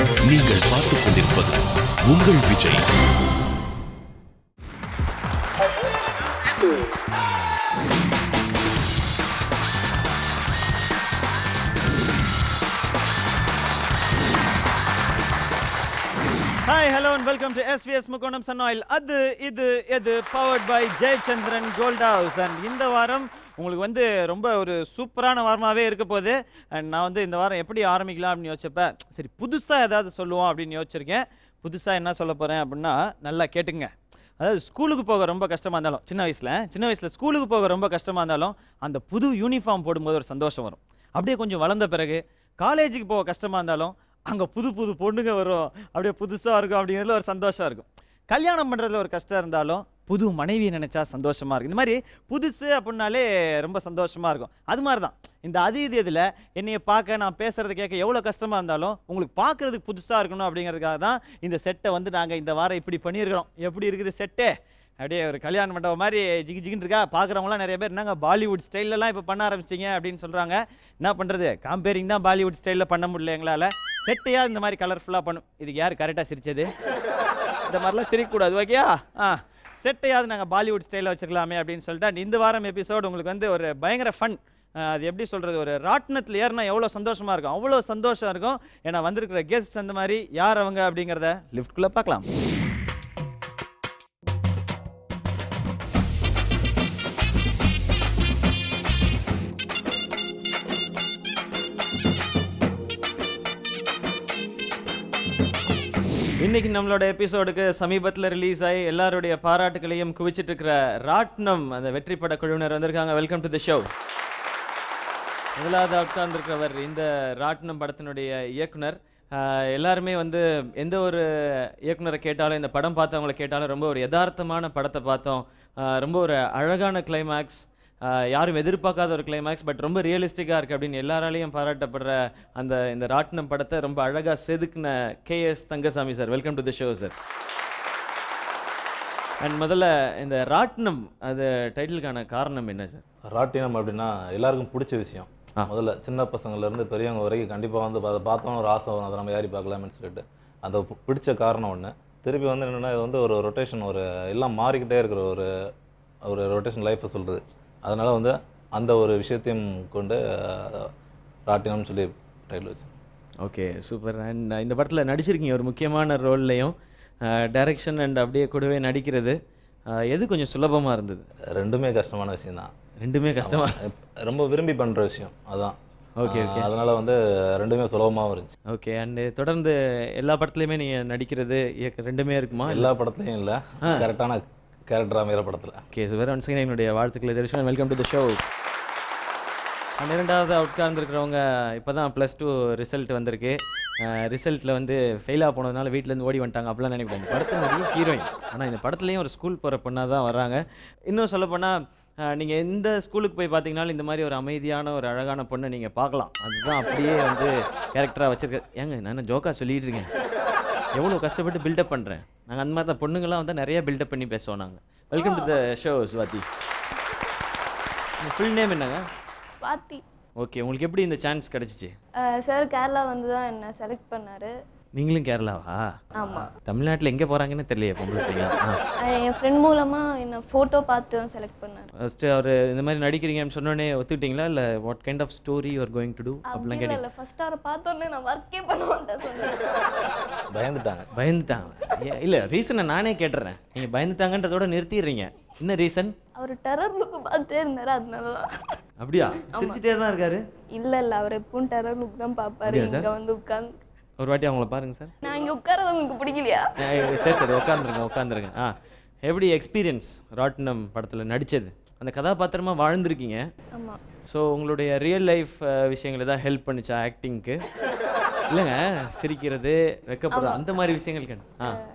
நீங்கள் பார்த்துக் கொண்டிருப்பது உங்கள் Vijay. Hi, hello and welcome to SVS Mukondam Sun Oil. இது powered by Jayachandran Gold House. And இந்த வாரம் உங்களுக்கு வந்து ரொம்ப ஒரு சூப்பரான வாரமாகவே இருக்க போகுது. அண்ட் நான் வந்து இந்த வாரம் எப்படி ஆரம்பிக்கலாம் அப்படின்னு யோசிச்சப்ப சரி புதுசாக ஏதாவது சொல்லுவோம் அப்படின்னு யோசிச்சிருக்கேன். புதுசாக என்ன சொல்ல போகிறேன் அப்படின்னா நல்லா கேட்டுங்க. அதாவது ஸ்கூலுக்கு போக ரொம்ப கஷ்டமாக இருந்தாலும் சின்ன வயசில் ஸ்கூலுக்கு போக ரொம்ப கஷ்டமாக இருந்தாலும் அந்த புது யூனிஃபார்ம் போடும்போது ஒரு சந்தோஷம் வரும். அப்படியே கொஞ்சம் வளர்ந்த பிறகு காலேஜுக்கு போக கஷ்டமாக இருந்தாலும் அங்கே புது பொண்ணுங்க வரும், அப்படியே புதுசாக இருக்கும், அப்படிங்கிறதுல ஒரு சந்தோஷம் இருக்கும். கல்யாணம் பண்ணுறதுல ஒரு கஷ்டம் இருந்தாலும் புது மனைவியை நினச்சா சந்தோஷமாக இருக்கும். இந்த மாதிரி புதுசு அப்படின்னாலே ரொம்ப சந்தோஷமாக இருக்கும். அது மாதிரி தான் இந்த இதில் என்னையை பார்க்க நான் பேசுகிறத கேட்க எவ்வளோ கஷ்டமாக இருந்தாலும் உங்களுக்கு பார்க்குறதுக்கு புதுசாக இருக்கணும் அப்படிங்கிறதுக்காக தான் இந்த செட்டை வந்து நாங்கள் இந்த வாரம் இப்படி பண்ணியிருக்கிறோம். எப்படி இருக்குது செட்டே? அப்படியே ஒரு கல்யாண மண்டபம் மாதிரி ஜிகின்னு இருக்கா. பார்க்குறவங்களாம் நிறைய பேர் என்னங்க பாலிவுட் ஸ்டைலெலாம் இப்போ பண்ண ஆரம்பிச்சிட்டிங்க அப்படின்னு சொல்கிறாங்க. என்ன பண்ணுறது, காம்பேரிங் தான் பாலிவுட் ஸ்டைலில் பண்ண முடியல எங்களால். செட்டையாக இந்த மாதிரி கலர்ஃபுல்லாக பண்ணும். இதுக்கு யார் கரெக்டாக சிரிச்சது? இந்த மாதிரிலாம் சிரிக்கக்கூடாது, ஓகேயா? செட்டையாவது நாங்கள் பாலிவுட் ஸ்டைலில் வச்சுக்கலாமே அப்படின்னு சொல்லிட்டு இந்த வாரம் எபிசோடு உங்களுக்கு வந்து ஒரு பயங்கர ஃபன். அது எப்படி சொல்கிறது, ஒரு ராட்டினத்தில் ஏறினா எவ்வளோ சந்தோஷமாக இருக்கும், அவ்வளோ சந்தோஷம் இருக்கும். ஏன்னா வந்திருக்கிற கெஸ்ட் அந்த மாதிரி யார் அவங்க அப்படிங்கிறத லிஃப்ட்குள்ளே பார்க்கலாம். இன்னைக்கு நம்மளோட எபிசோடுக்கு சமீபத்தில் ரிலீஸ் ஆகி எல்லாருடைய பாராட்டுகளையும் குவிச்சிட்டு இருக்கிற ராட்னம் அந்த வெற்றி பட குழுவினர் வந்திருக்காங்க. Welcome to the show. முதலாவது உட்கார்ந்துருக்கிறவர் இந்த ராட்னம் படத்தினுடைய இயக்குனர். எல்லாருமே வந்து எந்த ஒரு இயக்குனரை கேட்டாலும், இந்த படம் பார்த்தவங்களை கேட்டாலும் ரொம்ப ஒரு யதார்த்தமான படத்தை பார்த்தோம். ரொம்ப ஒரு அழகான கிளைமேக்ஸ், யாரும் எதிர்பார்க்காத ஒரு கிளைமேக்ஸ், பட் ரொம்ப ரியலிஸ்டிக்காக இருக்குது அப்படின்னு எல்லாராலையும் பாராட்டப்படுற இந்த ராட்னம் படத்தை ரொம்ப அழகாக செதுக்குன KS Thangasamy sir. Welcome to the show sir. And முதல்ல இந்த ராட்னம் அது டைட்டிலுக்கான காரணம் என்ன சார்? ராட்டினம் அப்படின்னா எல்லாருக்கும் பிடிச்ச விஷயம். முதல்ல சின்ன பசங்கள்லேருந்து பெரியவங்க வரைக்கும் கண்டிப்பாக வந்து அதை பார்த்தோன்னு ஒரு ஆசை வரும், அதை நம்ம ஏறி பார்க்கலாம்னு சொல்லிட்டு. அந்த பிடிச்ச காரணம் ஒன்று. திருப்பி வந்து என்னென்னா இது வந்து ஒரு ரொட்டேஷன், ஒரு எல்லாம் மாறிக்கிட்டே இருக்கிற ஒரு ரொட்டேஷன் லைஃப்பை சொல்கிறது. அதனால் வந்து அந்த ஒரு விஷயத்தையும் கொண்டு ராட்டினம்னு சொல்லி டைட்டில் வச்சேன். Okay, super. அண்ட் இந்த படத்தில் நடிச்சிருக்கீங்க ஒரு முக்கியமான ரோல்லையும். டைரக்ஷன் அண்ட் அப்படியே கூடவே நடிக்கிறது எது கொஞ்சம் சுலபமாக இருந்தது? ரெண்டுமே கஷ்டமான விஷயந்தான். ரெண்டுமே கஷ்டமாக, ரொம்ப விரும்பி பண்ணுற விஷயம் அதுதான். Okay okay. அதனால் வந்து ரெண்டுமே சுலபமாகவும் இருந்துச்சு. ஓகே. அண்டு தொடர்ந்து எல்லா படத்துலையுமே நீங்கள் நடிக்கிறது ரெண்டுமே இருக்குமா? எல்லா படத்துலையும் இல்லை, கரெக்டான கேரக்டர் அமைகிற படத்தில். ஓகே, வேறு ஒன்ஸ் என்னுடைய வாழ்த்துக்களை தெரிவிச்சோம். Welcome to the show. இரண்டாவது உட்கார்ந்துருக்கிறவங்க இப்போ தான் +2 ரிசல்ட் வந்திருக்கு. ரிசல்ட்டில் வந்து ஃபெயிலாக போனதுனால வீட்டிலேருந்து ஓடி வந்துட்டாங்க அப்படிலாம் நினைக்கிறேன். இந்த படத்தில் நிறைய ஹீரோயின், ஆனால் இந்த படத்துலேயும் ஒரு ஸ்கூல் போகிற பொண்ணாக தான் வராங்க. இன்னும் சொல்லப்போனால் நீங்கள் எந்த ஸ்கூலுக்கு போய் பார்த்தீங்கனாலும் இந்த மாதிரி ஒரு அமைதியான ஒரு அழகான பொண்ணை நீங்கள் பார்க்கலாம். அதுதான் அப்படியே வந்து கேரக்டராக வச்சுருக்க. ஏங்க நான் ஜோக்கா சொல்லிகிட்டு இருக்கேன், எவ்வளோ கஷ்டப்பட்டு பில்டப் பண்ணுறேன். நாங்கள் அந்த மாதிரி தான் பொண்ணுங்கள்லாம் வந்து நிறைய பில்டப் பண்ணி பேசுவோம் நாங்கள். Welcome to the show Swathi. Full name என்னங்க? ஸ்வாதி. ஓகே, உங்களுக்கு எப்படி இந்த சான்ஸ் கிடச்சிச்சு? சார் கேரளா வந்து தான் என்ன செலக்ட் பண்ணார். நீங்களும் கேரளாவா? ஆமாம். தமிழ்நாட்டில் எங்கே போகிறாங்கன்னு தெரியலையே பொம்பளை பிள்ளைங்க. என் ஃப்ரெண்ட் மூலமாக என்ன ஃபோட்டோ பார்த்து தான் செலக்ட் பண்ணார். ஃபஸ்ட்டு அவர் இந்த மாதிரி நடிக்கிறீங்கன்னு சொன்னோடனே ஒத்துக்கிட்டீங்களா, இல்லை what kind of story you are going to do அப்படிலாம் கேட்டீங்க? இல்லை, ஃபர்ஸ்ட் அவரை பார்த்தோன்னே நான் ஒர்க்கே பண்ண மாட்டேன் சொன்னேன். பயந்துட்டாங்க. இல்லை, ரீசனை நானே கேட்டுறேன். நீங்கள் பயந்துட்டாங்கன்றதோட நிறுத்திடுறீங்க. என்ன ரீசன்? அவர் டெரர் லுக்கு பார்த்துட்டே இருந்தார், அதனால தான். அப்படியா? சிரிச்சுட்டே தான் இருக்காரு? இல்லை அவர் எப்பவும் டெரர் லுக் தான் பார்ப்பாரு. இங்கே வந்து உட்காந்து ஒரு வாட்டி அவங்கள பாருங்க சார். நான் இங்கே உட்காரது உங்களுக்கு பிடிக்கலையா? சரி உட்காந்துருங்க. எப்படி எக்ஸ்பீரியன்ஸ் ராட்டினம் படத்தில் நடித்தது? அந்த கதாபாத்திரமாக வாழ்ந்துருக்கீங்க. ஆமாம். ஸோ உங்களுடைய ரியல் லைஃப் விஷயங்கள் ஏதாவது ஹெல்ப் பண்ணிச்சா ஆக்டிங்க்கு? இல்லைங்க, சிரிக்கிறது, வெக்கப்படுறது, அந்த மாதிரி விஷயங்களுக்கு.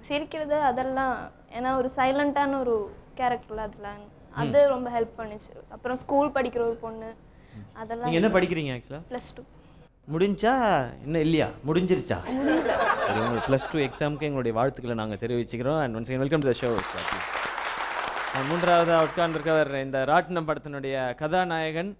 சிரிக்கிறது அதெல்லாம், ஏன்னா ஒரு சைலண்டான ஒரு கேரக்டரில் அதெல்லாம் அது ரொம்ப ஹெல்ப் பண்ணிச்சு. அப்புறம் ஸ்கூல் படிக்கிற ஒரு பொண்ணு, அதெல்லாம். நீங்கள் என்ன படிக்கிறீங்க ஆக்சுவலாக? +2 முடிஞ்சா இன்னும் இல்லையா? முடிஞ்சிருச்சா? சரி, உங்களோட +2 எக்ஸாமுக்கு எங்களுடைய வாழ்த்துக்களை நாங்கள் தெரிவிச்சுக்கிறோம். And once welcome to the show. மூன்றாவது உட்கார்ந்துருக்கவர் இந்த ராட்டினம் படத்தினுடைய கதாநாயகன்.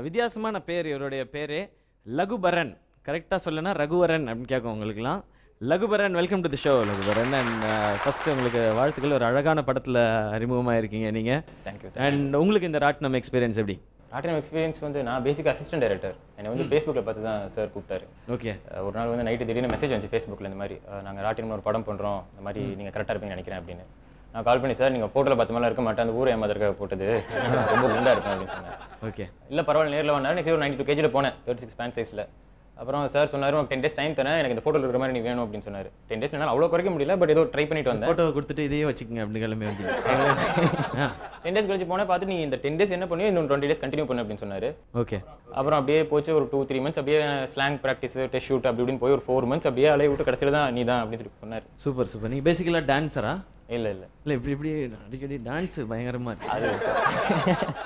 வித்தியாசமான பேர் இவருடைய பேர், லகுபரன். கரெக்டாக சொல்லனா ரகுவரன் அப்படின்னு கேட்கும் உங்களுக்குலாம். Lakubaran, welcome to the show Lakubaran. And first உங்களுக்கு வாழ்த்துக்கள், ஒரு அழகான படத்தில் அறிமுகமாக இருக்கீங்க நீங்கள். தேங்க்யூ. அண்ட் உங்களுக்கு இந்த ராட்டினம் எக்ஸ்பீரியன்ஸ் எப்படி? ராட்டினம் எக்ஸ்பீரியன்ஸ் வந்து நான் பேசிக் அசிஸ்டன்ட் டைரக்டர். என்னை வந்து ஃபேஸ்புக்கில் பார்த்து தான் சார் கூப்பிட்டாரு. ஓகே. ஒரு நாள் வந்து நைட்டு திடீர்னு மெசேஜ் வந்துச்சு ஃபேஸ்புக்கில், இந்த மாதிரி நாங்கள் ராட்டினம் ஒரு படம் பண்ணுறோம், இந்த மாதிரி நீங்கள் கரெக்டாக இருப்பீங்கன்னு நினைக்கிறேன் அப்படின்னு. நான் கால் பண்ணி, சார் நீங்கள் ஃபோட்டோவில் பார்த்த மாதிரிலாம் இருக்க மாட்டேன், அந்த ஊர் ஏமாதிரிக்காக போட்டது, ரொம்ப குண்டாக இருக்கும் அப்படின்னு சொன்னேன். ஓகே. இல்லை பரவாயில்ல, நேரில் வந்தாரு. நெக்ஸ்ட் ஒரு 92 kg போனேன், 36 பேண்ட் சைஸில். அப்புறம் சார் சொன்னார், உனக்கு 10 days டைம் தரேன், எனக்கு இந்த ஃபோட்டோவில் இருக்கிற மாதிரி நீ வேணும் அப்படின்னு சொன்னார். 10 days என்னால் அவ்வளோ குறைக்க முடியல, பட் ஏதோ ட்ரை பண்ணிட்டு வந்தேன். ஃபோட்டோ கொடுத்துட்டு இதையே வச்சுக்கோங்க அப்படி கிளம்பி வந்து 10 days கழிச்சு போனால் பார்த்து, நீ இந்த 10 days என்ன பண்ணுவோ இன்னும் 20 days கண்டினியூ பண்ணு அப்படின்னு சொன்னார். ஓகே. அப்புறம் அப்படியே போச்சு ஒரு 2-3 months, அப்படியே ஸ்லாங் ப்ராக்டிஸ், டெஸ்ட் ஷூட் அப்படி இப்படின்னு போய் ஒரு 4 months அப்படியே அலைய விட்டு கடைசியில் தான் நீ தான் அப்படின்னு சொல்லி சொன்னார். Super super. நீங்கள் பேசிக்கலாக டான்ஸரா? இல்லை இப்படி இப்படி அடிக்கடி டான்ஸ் பயங்கரமாக இருக்கு அது.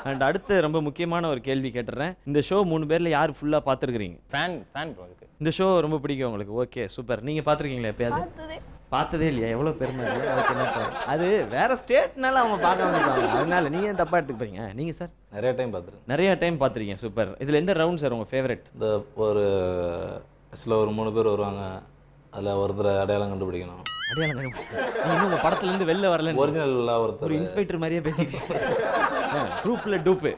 அண்ட் அடுத்து ரொம்ப முக்கியமான ஒரு கேள்வி கேட்டுறேன். இந்த ஷோ 3 பேரில் யார் ஃபுல்லாக பார்த்துருக்குறீங்க? ஃபேன் ப்ரோ அதுக்கு. இந்த ஷோ ரொம்ப பிடிக்கும் உங்களுக்கு? Okay super. நீங்கள் பார்த்துருக்கீங்களா எப்பயாவது? பார்த்ததே இல்லையா? எவ்வளோ பெருமை இல்லை. அது வேற ஸ்டேட்னால அவங்க பார்க்க வந்துருக்காங்க, அதனால நீங்கள் ஏன் தப்பாக எடுத்துக்கிறீங்க? நீங்கள் சார்? நிறைய டைம் பார்த்துருக்கேன். நிறைய டைம் பார்த்துருக்கீங்க. சூப்பர். இதில் எந்த ரவுண்ட் சார் உங்கள் ஃபேவரட்? இந்த ஒரு ஆக்சுவலாக ஒரு 3 பேர் வருவாங்க, அதில் ஒருத்தரை அடையாளம் கண்டுபிடிக்கணும். அடையாளம் இன்னும் உங்கள் படத்துலேருந்து வெளில வரல. ஒரிஜினல் ஒரு இன்ஸ்பெக்டர் மாதிரியே பேசிட்டு குரூப்பில் டூப்பு.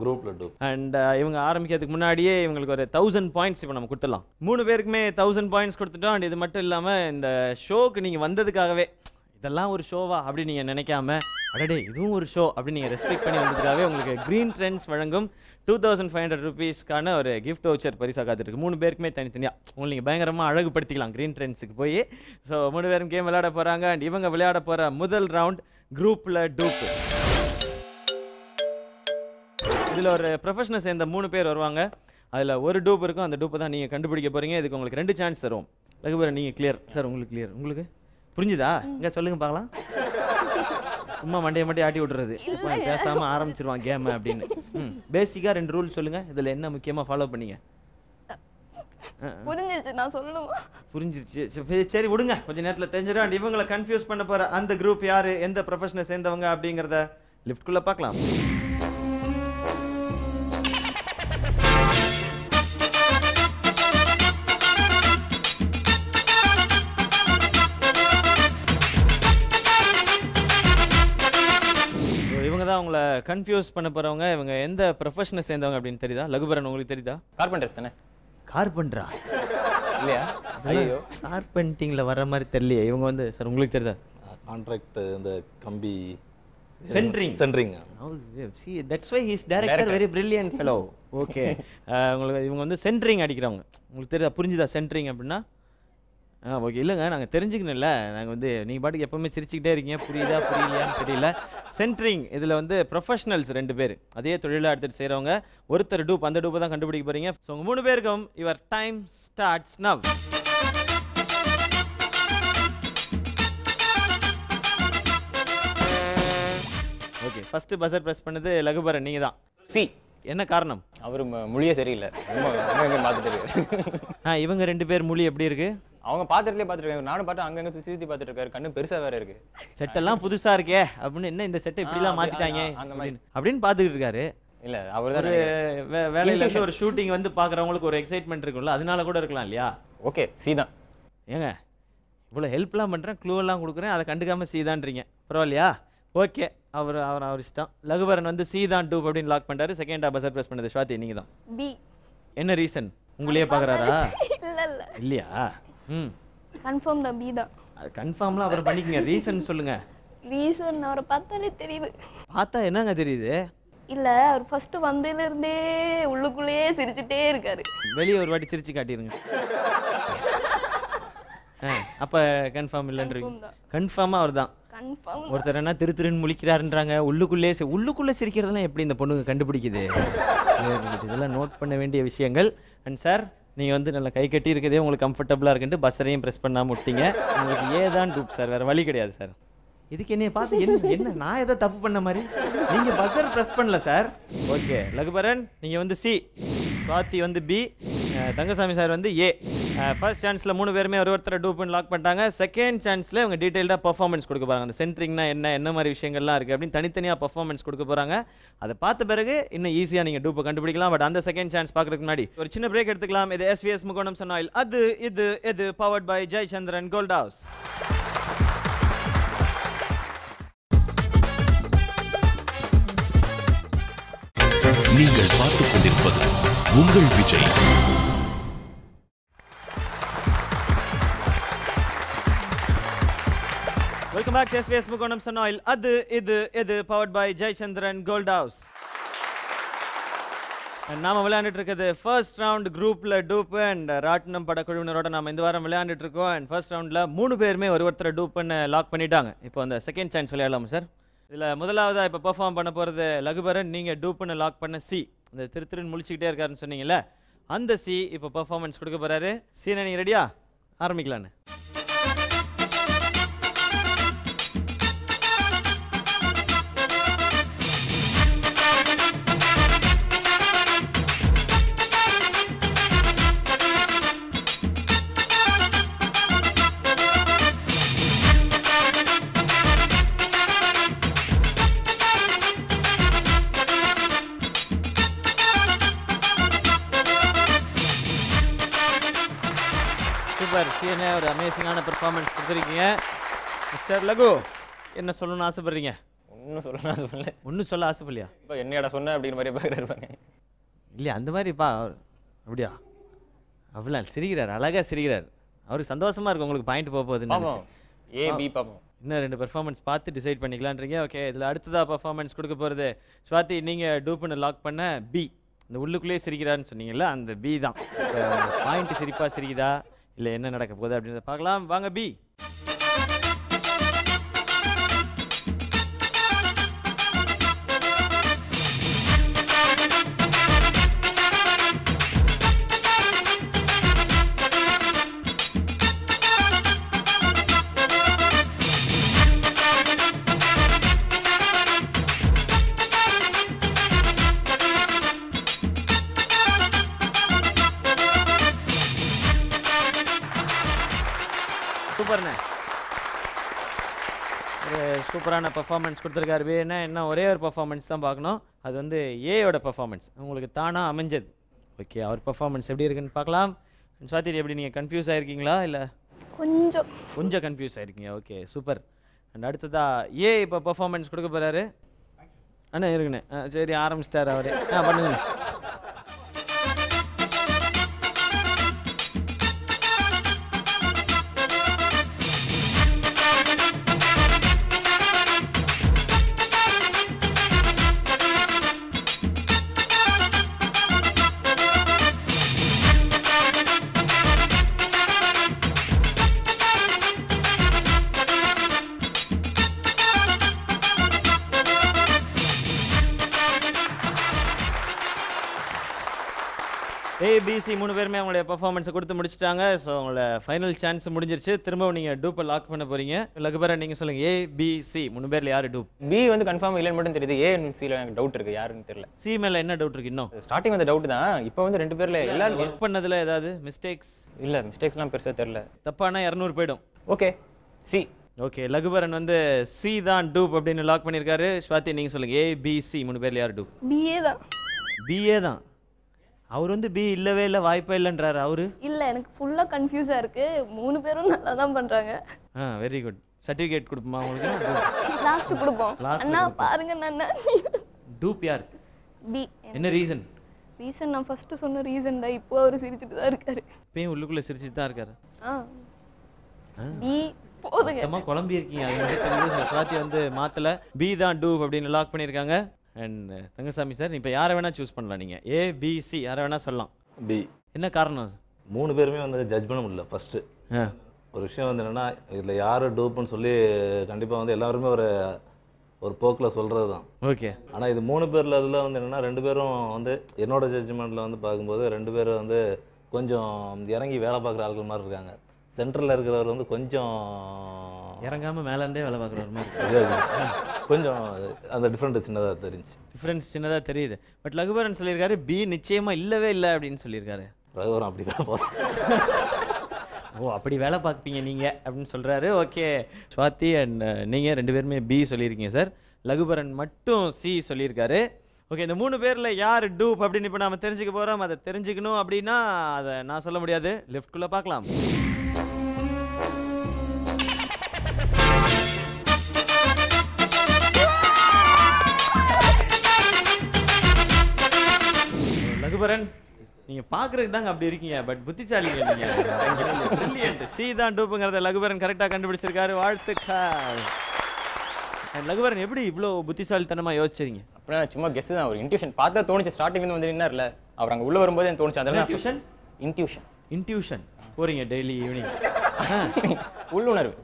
குரூப்பில் டூப். அண்ட் இவங்க ஆரம்பிக்கிறதுக்கு முன்னாடியே இவங்களுக்கு ஒரு 1000 பாயிண்ட்ஸ் இப்போ நம்ம கொடுத்துடலாம். 3 பேருக்குமே 1000 பாயிண்ட்ஸ் கொடுத்துட்டோம். அண்ட் இது மட்டும் இல்லாமல் இந்த ஷோக்கு நீங்கள் வந்ததுக்காகவே இதெல்லாம் ஒரு ஷோவா அப்படி நீங்கள் நினைக்காம, அடடே இதுவும் ஒரு ஷோ அப்படின்னு நீங்கள் ரெஸ்பெக்ட் பண்ணி வந்ததுக்காகவே உங்களுக்கு க்ரீன் ட்ரெண்ட்ஸ் வழங்கும் 2500 rupeesக்கான ஒரு கிஃப்ட் வவுச்சர் பரிசாக காத்துருக்கு. 3 பேருக்குமே தனித்தனியாக உங்களை நீங்கள் பயங்கரமாக அழகுபடுத்திக்கலாம் க்ரீன் ட்ரெண்ட்ஸுக்கு போய். ஸோ 3 பேரும் கேம் விளையாட போகிறாங்க. அண்ட் இவங்க விளையாட போகிற முதல் ரவுண்ட் குரூப்பில் டூப்பு. இதில் ஒரு ப்ரொஃபஷனை சேர்ந்த 3 பேர் வருவாங்க. அதில் ஒரு டூப் இருக்கும், அந்த டூப்பை தான் நீங்கள் கண்டுபிடிக்க போகிறீங்க. இதுக்கு உங்களுக்கு 2 சான்ஸ் தரும். லகுபரன் நீங்கள் கிளியர் சார்? உங்களுக்கு கிளியர்? உங்களுக்கு புரிஞ்சுதா? இங்கே சொல்லுங்க பார்க்கலாம். சும்மா மண்டையை ஆட்டி விட்டுறது, பேசாமல் ஆரம்பிச்சிருவான் கேம் அப்படின்னு. பேசிக்காக 2 ரூல் சொல்லுங்கள். இதில் என்ன முக்கியமாக ஃபாலோ பண்ணீங்க? புரிஞ்சிருச்சு, நான் சொல்லுமா? புரிஞ்சிருச்சு. சரி விடுங்க, கொஞ்சம் நேரத்தில் தெரிஞ்சிடும். அண்ட் இவங்களை கன்ஃபியூஸ் பண்ண போகிற அந்த குரூப் யார், எந்த ப்ரொஃபஷனை சேர்ந்தவங்க அப்படிங்கிறத லிஃப்ட்குள்ளே பார்க்கலாம். அவங்கள கன்ஃபியூஸ் பண்ண போறவங்க. இவங்க எந்த ப்ரொஃபஷனை சேர்ந்தவங்க அப்படின்னு தெரியுதா? லகுபரன் உங்களுக்கு தெரியுதா? கார்பெண்டர்ஸ் தானே? கார்பெண்டரா? இல்லையா? ஐயோ, கார்பெண்டிங்ல வர மாதிரி தெரியலையே. இவங்க வந்து சார் உங்களுக்கு தெரியுதா? கான்ட்ராக்ட், இந்த கம்பி centring. See, that's why he is director, very brilliant fellow. Okay. உங்களுக்கு இவங்க வந்து சென்ட்ரிங் அடிக்கிறவங்க. உங்களுக்கு தெரியுதா? புரிஞ்சுதா சென்ட்ரிங் அப்படின்னா? ஓகே. இல்லைங்க, நாங்கள் தெரிஞ்சுக்கணும்ல. நாங்கள் வந்து நீங்கள் பாட்டுக்கு எப்போவுமே சிரிச்சுக்கிட்டே இருக்கீங்க, புரியுதா புரியலையான்னு தெரியல. சென்ட்ரிங் இதில் வந்து ப்ரொஃபஷனல்ஸ் 2 பேர் அதே தொழிலாக எடுத்துகிட்டு செய்கிறவங்க. ஒருத்தர் டூப், அந்த டூப்பை தான் கண்டுபிடிக்க போகிறீங்க. ஸோ உங்கள் 3 பேருக்கும் your time starts now. Okay. First buzzer press பண்ணது லகுபரன், நீங்கள் தான். சி. என்ன காரணம்? அவர் மொழியே சரியில்லை, ரொம்ப பார்த்துட்டு. இவங்க 2 பேர் மொழி எப்படி இருக்கு? அவங்க பாத்திரத்திலே பார்த்துருக்காங்க. நானும் பார்த்து அங்கங்கே சுற்றி சுற்றி பார்த்துட்டு இருக்காரு. கண்ணு பெருசாக வேற இருக்கு. செட்டெல்லாம் புதுசாக இருக்கே அப்படின்னு, என்ன இந்த செட்டை இப்படிலாம் மாற்றிட்டாங்க அப்படின்னு பார்த்துக்கிட்டு இருக்காரு. இல்லை, அவர் தான் வேலையில ஒரு ஷூட்டிங் வந்து பார்க்குறவங்களுக்கு ஒரு எக்ஸைட்மெண்ட் இருக்கும்ல, அதனால கூட இருக்கலாம் இல்லையா? ஓகே, சி தான். ஏங்க இவ்வளோ ஹெல்ப்லாம் பண்ணுறேன், க்ளூவெல்லாம் கொடுக்குறேன், அதை கண்டுக்காமல் சி தான்றீங்க, பரவாயில்லையா? ஓகே. அவர் இஷ்டம். லகுபரன் வந்து சி தான் டூப் அப்படின்னு லாக் பண்ணிட்டாரு. செகண்டாக பஸர் ப்ரெஸ் பண்ணது ஸ்வாதி, நீங்கள் தான். பி. என்ன ரீசன்? உங்களையே பார்க்குறாரா? இல்லை இல்லையா? கன்ஃபார்ம் தான், பி தான். அது கன்ஃபார்ம்லாம் அப்புறம் பண்ணிக்கங்க. ரீசன் சொல்லுங்க. ரீசன் அவரை பார்த்தாலே தெரியுது. பார்த்தா என்னங்க தெரியுது? இல்லை, அவர் ஃபர்ஸ்ட் வந்ததுலேருந்தே உள்ளுக்குள்ளேயே சிரிச்சுட்டே இருக்காரு. வெளியே ஒரு வாட்டி சிரிச்சு காட்டிடுங்க. அப்போ கன்ஃபார்ம் இல்லைன்றீங்க? கன்ஃபார்மாக அவர் தான். ஒருத்தர் என்ன திருன்னு முழிக்கிறாருன்றாங்க, உள்ளுக்குள்ளே சிரிக்கிறதெல்லாம் எப்படி இந்த பொண்ணுங்க கண்டுபிடிக்குது? இதெல்லாம் நோட் பண்ண வேண்டிய விஷயங்கள். அண்ட் சார், நீங்கள் வந்து நல்லா கை கட்டி இருக்கிறதே உங்களுக்கு கம்ஃபர்டபுளாக இருக்குன்ட்டு பஸ்ஸரையும் ப்ரெஸ் பண்ணாமல் விட்டீங்க. உங்களுக்கு ஏதான் டூப் சார், வேறு வழி கிடையாது சார். இதுக்கு என்னைய பார்த்து என்ன நான் ஏதோ தப்பு பண்ண மாதிரி? நீங்கள் பஸ்ஸர் ப்ரெஸ் பண்ணல சார். ஓகே லகுபரன், நீங்கள் வந்து சி, ஸ்வாதி வந்து பி, தங்கசாமி சார் வந்து ஏ. ஃபர்ஸ்ட் சான்ஸில் 3 பேருமே ஒருத்தரை டூப்னு லாக் பண்ணிட்டாங்க. செகண்ட் சான்ஸில் இவங்க டீட்டெயில்டாக பர்ஃபார்மன்ஸ் கொடுக்க போகிறாங்க. அந்த சென்ட்ரிங்னா என்ன மாதிரி விஷயங்கள்லாம் இருக்குது அப்படின்னு தனித்தனியாக பர்ஃபார்மன்ஸ் கொடுக்க போகிறாங்க. அதை பார்த்த பிறகு இன்னும் ஈஸியாக நீங்கள் டூப்பை கண்டுபிடிக்கலாம். பட் அந்த செகண்ட் சான்ஸ் பார்க்குறதுக்கு முன்னாடி ஒரு சின்ன பிரேக் எடுத்துக்கலாம். இது SVS Mukkonam sun oil Adhu Idhu powered by Jayachandran gold house. நீங்கள் பார்த்துக் கொண்டிருப்பது உங்கள் Vijay. Welcome back to SVS Mukkonam sun oil Adhu Idhu powered by Jayachandran gold house. நாம விளையாண்டுட்டு இருக்கிறது ஃபர்ஸ்ட் ரவுண்ட் குரூப்ல டூப் அண்ட் ராட்டினம் படக்குழுவினரோட நாம இந்த வாரம் விளையாண்டுட்டு இருக்கோம். அண்ட் ஃபர்ஸ்ட் ரவுண்ட்ல 3 பேருமே ஒருத்தரை டூப்னு லாக் பண்ணிட்டாங்க. இப்போ அந்த செகண்ட் சான்ஸ் விளையாடலாமா சார்? இதில் முதலாவதாக இப்போ பெர்ஃபார்ம் பண்ண போகிறது லகுபரன். நீங்கள் டூப்னு லாக் பண்ண சி, இந்த திருன்னு முழிச்சிக்கிட்டே இருக்காருன்னு சொன்னீங்கல்ல, அந்த சி இப்போ பெர்ஃபார்மன்ஸ் கொடுக்க போகிறாரு. சீனை நீங்கள் ரெடியா? ஆரம்பிக்கலான்னு. சீனே ஒரு அமேசிங்கான பெர்ஃபார்மன்ஸ் கொடுத்துருக்கீங்க. மிஸ்டர் லகு, என்ன சொல்லணும்னு ஆசைப்படுறீங்க? ஒன்றும் சொல்லணும் ஆசைப்படல. ஒன்றும் சொல்ல ஆசைப்படலையா? இப்போ என்னடா சொன்ன அப்படிங்கிற மாதிரி பார்க்குறாருப்பாங்க. இல்லையா அந்த மாதிரிப்பா? அப்படியா? அப்படிலாம் சிரிக்கிறார், அழகாக சிரிக்கிறார். அவருக்கு சந்தோஷமாக இருக்கும் உங்களுக்கு பாயிண்ட் போக போகுதுன்னு. ஏபி பார்ப்போம். இன்னும் 2 பெர்ஃபார்மன்ஸ் பார்த்து டிசைட் பண்ணிக்கலான்றீங்க. ஓகே, இதில் அடுத்ததாக பெர்ஃபார்மன்ஸ் கொடுக்க போகிறது ஸ்வாதி. நீங்கள் டூப்னு லாக் பண்ண பி, இந்த உள்ளுக்குள்ளேயே சிரிக்கிறான்னு சொன்னீங்கல்ல, அந்த பி தான். பாயிண்ட் சிரிப்பாக சிரிக்குதா இல்லை என்ன நடக்க போகுது அப்படின்றத பார்க்கலாம். வாங்க பி. சூப்பர்ண்ணே, ஒரு சூப்பரான பர்ஃபார்மன்ஸ் கொடுத்துருக்காரு. வேணா என்ன ஒரே ஒரு பர்ஃபார்மன்ஸ் தான் பார்க்கணும். அது வந்து ஏயோட பர்ஃபார்மன்ஸ் உங்களுக்கு தானாக அமைஞ்சது. ஓகே, அவர் பர்ஃபார்மன்ஸ் எப்படி இருக்குன்னு பார்க்கலாம். ஸ்வாதி, எப்படி நீங்கள் கன்ஃபியூஸ் ஆகிருக்கீங்களா இல்லை? கொஞ்சம் கன்ஃபியூஸ் ஆகிருக்கீங்க. Okay, super. அண்ட் அடுத்ததா ஏ இப்போ பர்ஃபார்மன்ஸ் கொடுக்க போகிறாரு. அண்ணா இருக்குண்ணே. சரி, ஆரம்பிச்சிட்டார் அவரே. பண்ணுங்க. ஏபிசி 3 பேருமே அவங்களுடைய பெர்ஃபார்மன்ஸை கொடுத்து முடிச்சிட்டாங்க. ஸோ அவங்களோட ஃபைனல் சான்ஸ் முடிஞ்சிருச்சு. திரும்பவும் நீங்கள் டூப்பை லாக் பண்ண போகிறீங்க. லகுபரன், நீங்கள் சொல்லுங்கள். ஏபிசி 3 பேரில் யார் டூப்? பி வந்து கன்ஃபார்ம் இல்லைன்னு மட்டும் தெரியுது. ஏ சியில் எனக்கு டவுட் இருக்குது, யாருன்னு தெரியல. சி மேலே என்ன டவுட் இருக்குது இன்னும்? ஸ்டார்டிங் வந்து டவுட் தான். இப்போ வந்து 2 பேரில் எல்லாரும் ஒர்க் பண்ணதில் ஏதாவது மிஸ்டேக்ஸ்? இல்லை, மிஸ்டேக்ஸ்லாம் பெருசாக தெரில. தப்பானா 200 போயிடும். Okay, C. ஓகே, லகுபரன் வந்து சி தான் டூப் அப்படின்னு லாக் பண்ணியிருக்காரு. ஸ்வாதி, நீங்கள் சொல்லுங்கள். ஏபிசி 3 பேரில் யார் டூப்? பிஏ தான். பிஏ தான். அவர் வந்து பி இல்லவே இல்லை, வாய்ப்பே இல்லைன்றாரு அவரு. இல்லை, எனக்கு ஃபுல்லாக கன்ஃபியூஸாக இருக்குது. 3 பேரும் நல்லா தான் பண்ணுறாங்க. Very good. சர்டிஃபிகேட் கொடுப்போமா உங்களுக்கு? லாஸ்ட் கொடுப்போம். அண்ணா பாருங்க, நான் டூப் யார்? பி. என்ன ரீசன்? ரீசன் நான் ஃபர்ஸ்ட் சொன்ன ரீசன் தான். இப்போ அவர் சிரிச்சிட்டு தான் இருக்காரு. இப்பயும் உள்ளுக்குள்ளே சிரிச்சிட்டு தான் இருக்காரு. பி போதுங்க. அம்மா குழம்பி இருக்கீங்க. அது ஸ்வாதி வந்து மாத்தல. பி தான் டூப் அப்படின்னு லாக் பண்ணியிருக்காங்க. அண்ட் தங்கசாமி சார், இப்போ யாரை வேணால் சூஸ் பண்ணலாம். நீங்கள் ஏபிசி யாரை வேணால் சொல்லலாம். பி. என்ன காரணம்? 3 பேருமே வந்து ஜட்ஜ் பண்ண முடியல. ஃபஸ்ட்டு ஒரு விஷயம் வந்து என்னென்னா, இதில் யார் டூப்புன்னு சொல்லி கண்டிப்பாக வந்து எல்லாருமே ஒரு போக்கில் சொல்கிறது தான். ஓகே. ஆனால் இது 3 பேரில் இதில் வந்து என்னென்னா, 2 பேரும் வந்து என்னோட ஜட்ஜ்மெண்ட்டில் வந்து பார்க்கும்போது 2 பேரும் வந்து கொஞ்சம் இறங்கி வேலை பார்க்குற ஆட்கள் மாதிரி இருக்காங்க. சென்ட்ரலில் இருக்கிறவர் வந்து கொஞ்சம் இறங்காமல் மேலேருந்தே வேலை பார்க்குற மாதிரி கொஞ்சம் அந்த டிஃப்ரெண்ட் சின்னதாக தெரிஞ்சு. டிஃப்ரென்ஸ் சின்னதாக தெரியுது. பட் லகுபரன் சொல்லியிருக்காரு பி நிச்சயமாக இல்லவே இல்லை அப்படின்னு சொல்லியிருக்காரு. டிரைவரும் அப்படி தான் போகிறோம். ஓ அப்படி வேலை பார்ப்பீங்க நீங்கள் அப்படின்னு சொல்கிறாரு. ஓகே ஸ்வாதி அண்ட் நீங்கள் 2 பேருமே பி சொல்லியிருக்கீங்க சார். லகுபரன் மட்டும் சி சொல்லியிருக்காரு. ஓகே இந்த 3 பேரில் யார் டூப் அப்படின்னு இப்போ நம்ம தெரிஞ்சுக்க போகிறோம். அதை தெரிஞ்சுக்கணும் அப்படின்னா அதை நான் சொல்ல முடியாது. லெஃப்ட்குள்ளே பார்க்கலாம். லகுபரன் நீங்கள் பார்க்குறதுக்கு தாங்க அப்படி இருக்கீங்க, பட் புத்திசாலிங்க நீங்கள். பிரில்லியன்ட். சி தான் டூப்புங்கிறத லகுபரன் கரெக்டாக கண்டுபிடிச்சிருக்காரு. வாழ்த்துக்கள். லகுபரன் எப்படி இவ்வளோ புத்திசாலித்தனமாக யோசிச்சிருங்க? அப்படின்னா சும்மா கெஸ் தான், ஒரு இன்ட்யூஷன் பார்த்தா தோணுச்சு. ஸ்டார்டிங் வந்து நின்னார்ல, அவர் அங்கே உள்ள வரும்போது எனக்கு தோணுச்சு. அதெல்லாம் டியூஷன் இன்ட்யூஷன் போறீங்க டெய்லி ஈவினிங். உள்ளுணர்வு.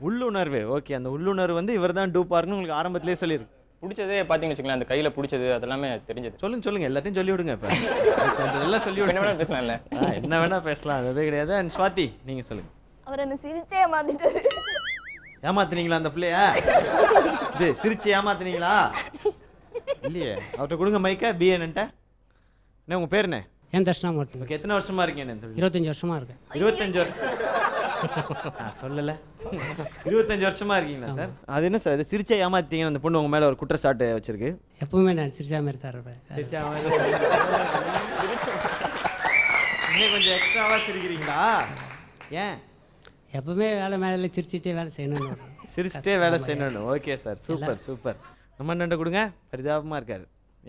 உள்ளுணர்வு. ஓகே அந்த உள்ளுணர்வு வந்து இவர் தான் டூப்பாருன்னு உங்களுக்கு ஆரம்பத்திலே சொல்லியிருக்கு. பிடிச்சதே பார்த்தீங்கன்னு வச்சுக்கலாம், அந்த கையில் பிடிச்சது அதெல்லாமே தெரிஞ்சது. சொல்லுங்க எல்லாத்தையும் சொல்லி விடுங்க. இப்போ எல்லாம் சொல்லி என்ன விடுங்க. வேணா பேசலாம்ல. என்ன வேணா பேசலாம், அதுவே கிடையாது. அண்ட் ஸ்வாதி நீங்கள் சொல்லுங்க. அவர் என்ன சிரிச்சே ஏமாத்திட்டாரு. ஏமாத்துனீங்களா அந்த பிள்ளைய? இது சிரிச்சு ஏமாத்துனீங்களா? இல்லையே. அவர்கிட்ட கொடுங்க மைக்கா. பிஎன்ட்ட என்ன உங்கள் பேர் என்ன? என் தர்ஷனாமூர்த்தி. ஓகே எத்தனை வருஷமா இருக்கீங்க? 25 வருஷமா இருக்கேன். 25 வருஷம் சொல்லல. 25 வருஷமா இருக்கீங்களா சார்? அது என்ன சார் இது சிரிச்சா ஏமாத்தீங்க? அந்த பொண்ணு உங்க மேல ஒரு குற்றச்சாட்டு வச்சிருக்கு. எப்பவுமே நான் சிரிச்சா மாதிரி தான் இருப்பேன். சிரிச்சா இன்னும் கொஞ்சம் எக்ஸ்ட்ராவா சிரிக்கிறீங்களா? ஏன்? எப்பவுமே வேலை மேலே சிரிச்சிட்டே வேலை செய்யணும். சிரிச்சிட்டே வேலை செய்யணும். Okay sir super. நம்ம அண்ணன் கொடுங்க. பரிதாபமா இருக்காரு.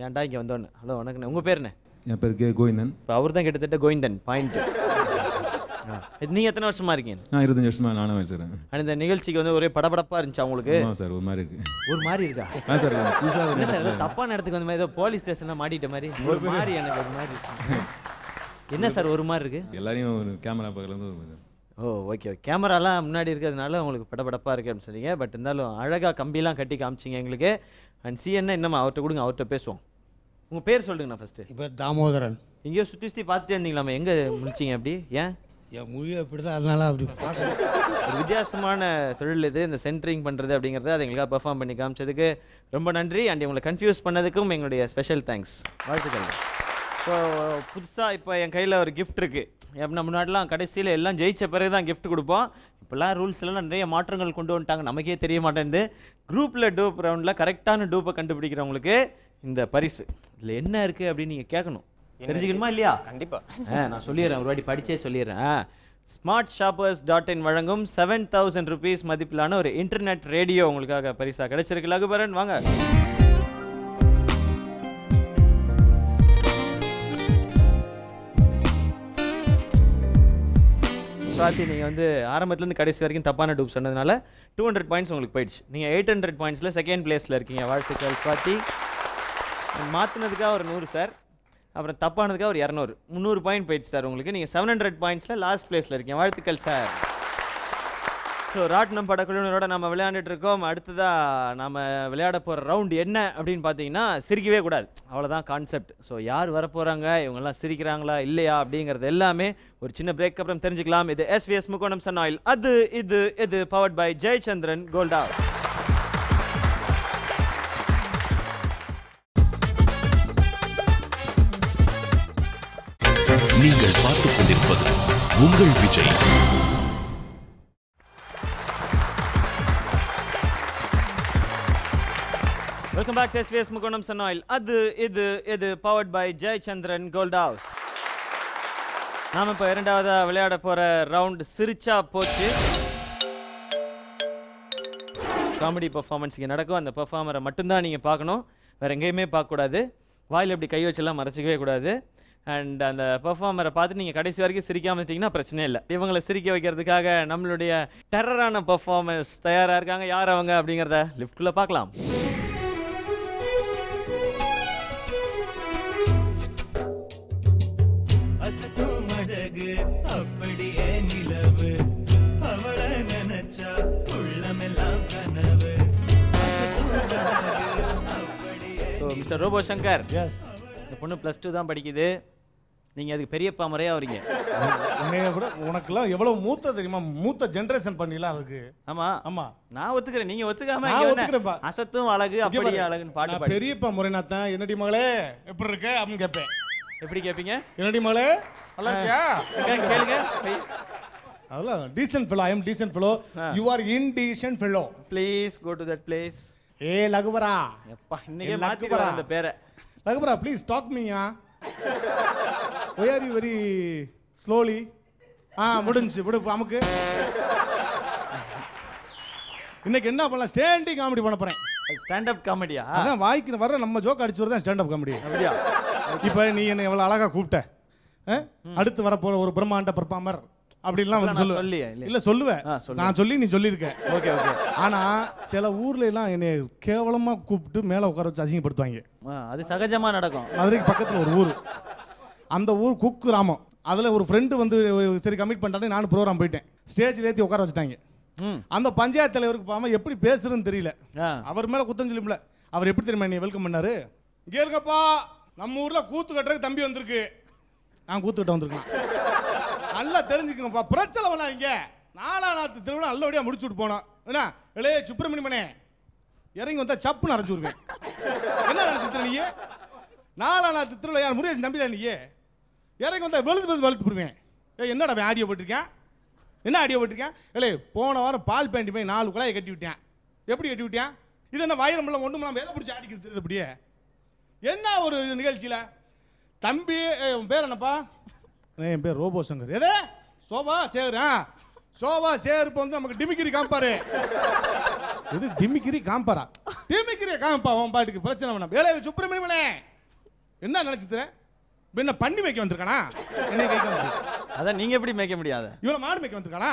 ஏன்டா இங்க வந்தோன்னு. ஹலோ வணக்கம். உங்க பேர் என்ன? என் பேர் கோவிந்தன். இப்போ அவர் தான் கிட்டத்தட்ட கோவிந்தன் பாயிண்ட். நீங்கள் எத்தனை வருஷமா இருக்கீங்க? நான் 25 வருஷமா நானும் வச்சுறேன். இந்த நிகழ்ச்சிக்கு வந்து ஒரே படபடப்பா இருந்துச்சு உங்களுக்கு? ஆமாம் சார், ஒரு மாதிரி இருக்கு. ஒரு மாதிரி இருக்கா? ஆ சார் புதுசாக என்ன சார் ஏதோ தப்பான இடத்துக்கு வந்த மாதிரி, ஏதோ போலீஸ் ஸ்டேஷனில் மாட்டிட்ட மாதிரி ஒரு மாதிரி எனக்கு ஒரு மாதிரி என்ன சார் ஒரு மாதிரி இருக்கு? எல்லாரையும் ஒரு கேமரா பக்கத்துலேருந்து ஒரு மாதிரி. ஓ ஓகே கேமராலாம் முன்னாடி இருக்கிறதுனால உங்களுக்கு படபடப்பாக இருக்குது அப்படின்னு சொன்னீங்க. பட் இருந்தாலும் அழகாக கம்பிலாம் கட்டி காமிச்சிங்க எங்களுக்கு. அண்ட் சிஎன்ன இன்னும் அவர்கிட்ட கொடுங்க, அவர்கிட்ட பேசுவோம். உங்கள் பேர் சொல்லுங்கண்ணா ஃபஸ்ட்டு. இப்போ தாமோதரன். எங்கேயோ சுற்றி பார்த்துட்டே இருந்தீங்களாமா, எங்கே முடிச்சிங்க அப்படி? ஏன்? என் மொழி அப்படி தான், அதனால அப்படி ஒரு வித்தியாசமான தொழில் இது, இந்த சென்ட்ரிங் பண்ணுறது அப்படிங்கிறது. அதை எங்களுக்காக பெர்ஃபார்ம் பண்ணி காமிச்சதுக்கு ரொம்ப நன்றி. அண்ட் உங்களை கன்ஃபியூஸ் பண்ணதுக்கும் எங்களுடைய ஸ்பெஷல் தேங்க்ஸ். வாழ்த்துக்கள். ஸோ புதுசாக இப்போ என் கையில் ஒரு கிஃப்ட் இருக்குது. எப்படின்னா முன்னாடிலாம் கடைசியில் எல்லாம் ஜெயிச்ச பிறகு தான் கிஃப்ட் கொடுப்போம். இப்போல்லாம் ரூல்ஸ்லாம் நிறைய மாற்றங்கள் கொண்டு வந்துட்டாங்க, நமக்கே தெரிய மாட்டேங்குது. குரூப்பில் டூப் ரவுண்டில் கரெக்டான டூப்பை கண்டுபிடிக்கிறவங்களுக்கு இந்த பரிசு. இதில் என்ன இருக்குது அப்படின்னு நீங்கள் கேட்கணும். தெரிஞ்சுக்கணுமா இல்லையா? கண்டிப்பாக நான் சொல்லிடுறேன், ஒரு வாட்டி படித்தே சொல்லிடுறேன். smartshoppers.in வழங்கும் 7,000 rupees மதிப்பிலான ஒரு இன்டர்நெட் ரேடியோ உங்களுக்காக பரிசா கிடைச்சிருக்கு. லகுபரன் வாங்க. ஸ்வாதி நீங்கள் வந்து ஆரம்பத்துலேருந்து கடைசி வரைக்கும் தப்பான டூப் சொன்னதுனால 200 பாயிண்ட்ஸ் உங்களுக்கு போயிடுச்சு. நீங்கள் 800 பாயிண்ட்ஸில் செகண்ட் பிளேஸில் இருக்கீங்க. வாழ்த்துக்கள் ஸ்வாதி. மாற்றினதுக்காக ஒரு 100 சார், அப்புறம் தப்பானதுக்காக ஒரு 200, 300 பாயிண்ட் போயிடுச்சு சார் உங்களுக்கு. நீங்கள் 700 பாயிண்ட்ஸில் லாஸ்ட் பிளேஸில் இருக்கீங்க. வாழ்த்துக்கள் சார். ஸோ ராட்னம் படக்குழுவினரோட நம்ம விளையாண்டுட்டு இருக்கோம். அடுத்ததாக நம்ம விளையாட போகிற ரவுண்ட் என்ன அப்படின்னு பார்த்தீங்கன்னா, சிரிக்கவே கூடாது, அவ்வளோதான் கான்செப்ட். ஸோ யார் வரப்போகிறாங்க, இவங்கெல்லாம் சிரிக்கிறாங்களா இல்லையா அப்படிங்கிறது எல்லாமே ஒரு சின்ன பிரேக் அப்புறம் தெரிஞ்சுக்கலாம். இது SVS Mukkonam sun oil. Adhu Idhu Idhu powered by Jayachandran gold house. நீங்கள் பார்த்துக் கொண்டிருப்பது உங்கள் Vijay. Welcome back to SVS Mukkonam sun oil. Adhu Idhu Idhu powered by Jayachandran gold house. நாம இப்போ இரண்டாவதா விளையாட போற ரவுண்ட் சிரிச்சா போச்சு. காமெடி பெர்ஃபார்மன்ஸ் இங்கே நடக்கும். அந்த பெர்ஃபார்மரை மட்டும்தான் நீங்கள் பார்க்கணும், வேற எங்கேயுமே பார்க்கக்கூடாது. வாயில் இப்படி கை வச்செல்லாம் மறைச்சிக்கவே கூடாது. அண்ட் அந்த பெர்ஃபார்மரை பார்த்து நீங்கள் கடைசி வரைக்கும் சிரிக்காமல் இருந்தீங்கன்னா பிரச்சனை இல்லை. இவங்களை சிரிக்க வைக்கிறதுக்காக நம்மளுடைய டெரரான பெர்ஃபார்மன்ஸ் தயாராக இருக்காங்க. யார் அவங்க அப்படிங்கிறத லிஃப்ட்குள்ளே பார்க்கலாம். மிஸ்டர் ரோபோ சங்கர், எஸ், இந்த பொண்ணு +2 தான் படிக்குது. நீங்கள் அதுக்கு பெரியப்பா முறையா வரீங்க. உன்னைய கூட உனக்குலாம் எவ்வளவு மூத்த தெரியுமா, மூத்த ஜென்ரேஷன் பண்ணிலாம் அதுக்கு. ஆமா ஆமா, நான் ஒத்துக்கிறேன், நீங்க ஒத்துக்காம நான் ஒத்துக்கிறேன்ப்பா. அசத்தும் அழகு அப்படி அழகுன்னு பாட்டு பாடி பெரியப்பா முறைனா தான் என்னடி மகளே எப்படி இருக்க அப்படின்னு கேட்பேன். எப்படி கேட்பீங்க? என்னடி மகளே நல்லா இருக்கியா? கேளுங்க. அதெல்லாம் decent fellow. I am decent fellow. You are indecent fellow. Please go to that place. ஏ லகுவரா. எப்பா இன்னைக்கே மாத்திடுறா அந்த பேரை. லகுவரா ப்ளீஸ் டாக் மீயா. Why are you very slowly? முடிஞ்சு விடு நமக்கு. இன்னைக்கு என்ன பண்ணலாம்? ஸ்டாண்டிங் காமெடி பண்ண போறேன். ஸ்டாண்ட் அப் காமெடியா? அதான் வாய்க்கு வர நம்ம ஜோக் அடிச்சு வரதான் ஸ்டாண்ட் அப் காமெடி. அப்படியா? இப்போ நீ என்ன எவ்வளவு அழகா கூப்பிட்ட. அடுத்து வர போற ஒரு பிரம்மாண்ட பெர்ஃபார்மர் அப்படிலாம் வந்து சொல்லுவேன். இல்ல சொல்லுவேன். நான் சொல்லி நீ சொல்லியிருக்க. Okay okay. ஆனா சில ஊர்ல எல்லாம் என்னை கேவலமா கூப்பிட்டு மேல உட்கார வச்சு அசிங்கப்படுத்துவாங்க. அது சகஜமா நடக்கும். மதுரைக்கு பக்கத்துல ஒரு ஊர். அந்த ஊர் குக்கிராமம். அதுல ஒரு ஃப்ரெண்டு வந்து சரி கமிட் பண்ணிட்டானே நானும் ப்ரோக்ராம் போயிட்டேன். ஸ்டேஜ்ல ஏற்றி உட்கார வச்சுட்டாங்க. அந்த பஞ்சாயத்து தலைவருக்கு பாம எப்படி பேசுறதுன்னு தெரியல. அவர் மேல குத்தம் சொல்லிம்ல. அவர் எப்படி தெரியுமா நீ வெல்கம் பண்ணாரு? இங்கே இருக்கப்பா, நம்ம ஊர்ல கூத்து கட்டுறதுக்கு தம்பி வந்திருக்கு. நான் கூத்து கட்ட வந்திருக்கேன். நல்லா தெரிஞ்சுக்கங்கப்பா, பிரச்சனை பண்ணாதீங்க. 4ஆம் நாத்து திருவிழா நல்லபடியா முடிச்சுட்டு போனோம். என்ன இளைய சுப்பிரமணியமனே இறங்கி வந்தா சப்புன்னு அரைஞ்சு விடுவேன். என்ன நினைச்சிட்டு நீ? 4ஆம் நாத்து திருவிழா யார் முருகேசன் தம்பி தான் நீ. இறங்கி வந்தா வெளுத்து போடுவேன். என்னடா ஆடியோ போட்டிருக்கேன்? என்ன ஆடியோ போட்டிருக்கேன்? இல்லை போன வாரம் பால் பேண்டி போய் 4 குழாயை கட்டி விட்டேன். எப்படி கட்டி விட்டேன்? இது என்ன வைரம்லாம் ஒன்று நம்ம எதை பிடிச்சி ஆடிக்கிறது தெரியுது? அப்படியே என்ன ஒரு நிகழ்ச்சியில் தம்பி உன் பேர் என்னப்பா? என் பேர் ரோபோ சங்கர். எதே சோபா சேர். சோபா சேர் இப்போ வந்து நமக்கு டிமிக்கிரி காம்பாரு. இது டிமிக்கிரி காம்பாரா? டிமிக்கிரியை காம்பா உன் பாட்டுக்கு பிரச்சனை வேணாம். வேலை சுப்பிரமணியமனே என்ன நினச்சிக்கிறேன்? என்ன பண்ணி மேய்க்க வந்திருக்கானா? என்ன கை காமிச்சு அதான் நீங்க எப்படி மேய்க்க முடியாது? இவ்வளவு மாடு மேய்க்க வந்திருக்கானா?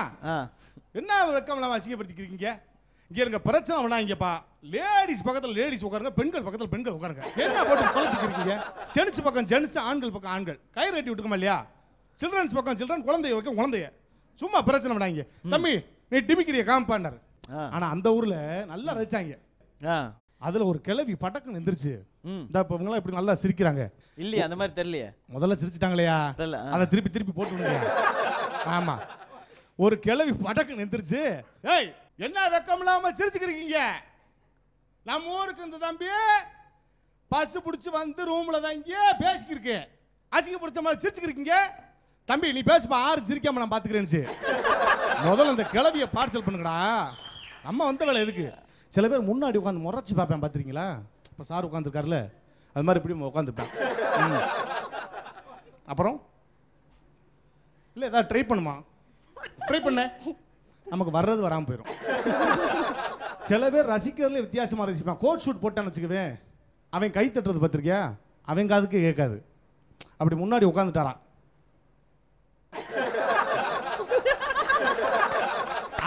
என்ன வெக்கம்லாம் அசிங்கப்படுத்திக்கிறீங்க? இங்க இருக்க பிரச்சனை வேணாங்கப்பா. லேடிஸ் பக்கத்துல லேடிஸ் உட்காருங்க, பெண்கள் பக்கத்துல பெண்கள் உட்காருங்க. என்ன போட்டு குழப்பிக்கிறீங்க? ஜென்ஸ் பக்கம் ஜென்ஸ், ஆண்கள் பக்கம் ஆண்கள். கயிறு கட்டி விட்டுக்கோமா இல்லையா? சில்ட்ரன்ஸ் பக்கம் சில்ட்ரன், குழந்தைய வைக்க குழந்தைய. சும்மா பிரச்சனை வேணாங்க. தம்பி நீ டிமிக்கிறிய காம்பாண்டாரு. ஆனா அந்த ஊர்ல நல்லா ரசிச்சாங்க. அதுல ஒரு கிழவி பட்டக்குன்னு எந்திரிச்சு இந்த இவங்களாம் இப்படி நல்லா சிரிக்கிறாங்க. இல்லையா அந்த மாதிரி தெரியலையே. முதல்ல சிரிச்சிட்டாங்களையா, அதை திருப்பி போட்டு விடுங்க. ஆமா, ஒரு கிழவி பட்டக்குன்னு எந்திரிச்சு, ஏய் என்ன வெக்கம் இல்லாம சிரிச்சுக்கிறீங்க? நம்ம ஊருக்கு இந்த தம்பி பஸ் பிடிச்சி வந்து ரூம்ல தங்கி பேசிக்கிருக்கு. அசிங்க பிடிச்ச மாதிரி சிரிச்சுக்கிறீங்க. தம்பி நீ பேசுப்பா, 6 சிரிக்காம நான் பாத்துக்கிறேன்னு. முதல்ல இந்த கிழவியை பார்சல் பண்ணுங்கடா. நம்ம வந்த வேலை எதுக்கு? சில பேர் முன்னாடி உட்காந்து முறைச்சி பார்ப்பேன், பார்த்துருக்கீங்களா? இப்போ சார் உட்காந்துருக்காருல, அது மாதிரி இப்படி உட்காந்துப்பேன். அப்புறம் இல்லை ஏதாவது ட்ரை பண்ணுமா? ட்ரை பண்ண நமக்கு வர்றது வராமல் போயிடும். சில பேர் ரசிக்கிறதுல வித்தியாசமாக ரசிப்பான். கோட் ஷூட் போட்டான்னு வச்சுக்குவேன், அவன் கை தட்டுறது பார்த்துருக்கியா? அவங்க அதுக்கு கேட்காது. அப்படி முன்னாடி உட்காந்துட்டாரான்.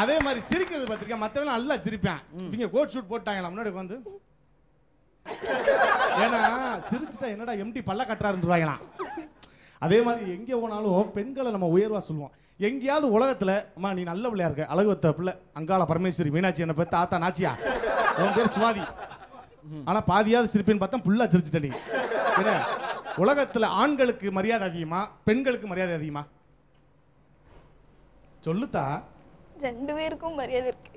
அதே மாதிரி சிரிக்கிறது பார்த்திருக்கேன். மற்றவங்க நல்லா சிரிப்பேன். இவங்க கோட் ஷூட் போட்டாங்களா முன்னாடி உட்காந்து? ஏன்னா சிரிச்சுட்டா என்னடா எம்டி பல்ல கட்டுறாருன்றாங்களாம். அதே மாதிரி எங்கே போனாலும் பெண்களை நம்ம உயர்வா சொல்லுவோம். எங்கேயாவது உலகத்துல அம்மா நீ நல்ல பிள்ளையா இருக்க, அழகு வத்த பிள்ளை, அங்காள பரமேஸ்வரி, மீனாட்சி என்ன பெத்த ஆத்தா நாச்சியா, உன் பேர் சுவாதி, ஆனா பாதியாவது சிரிப்பேன்னு பார்த்தா ஃபுல்லா சிரிச்சுட்ட நீ. என்ன உலகத்துல ஆண்களுக்கு மரியாதை அதிகமா பெண்களுக்கு மரியாதை அதிகமா? சொல்லுத்தா. 2 பேருக்கும் மரியாதை இருக்கு.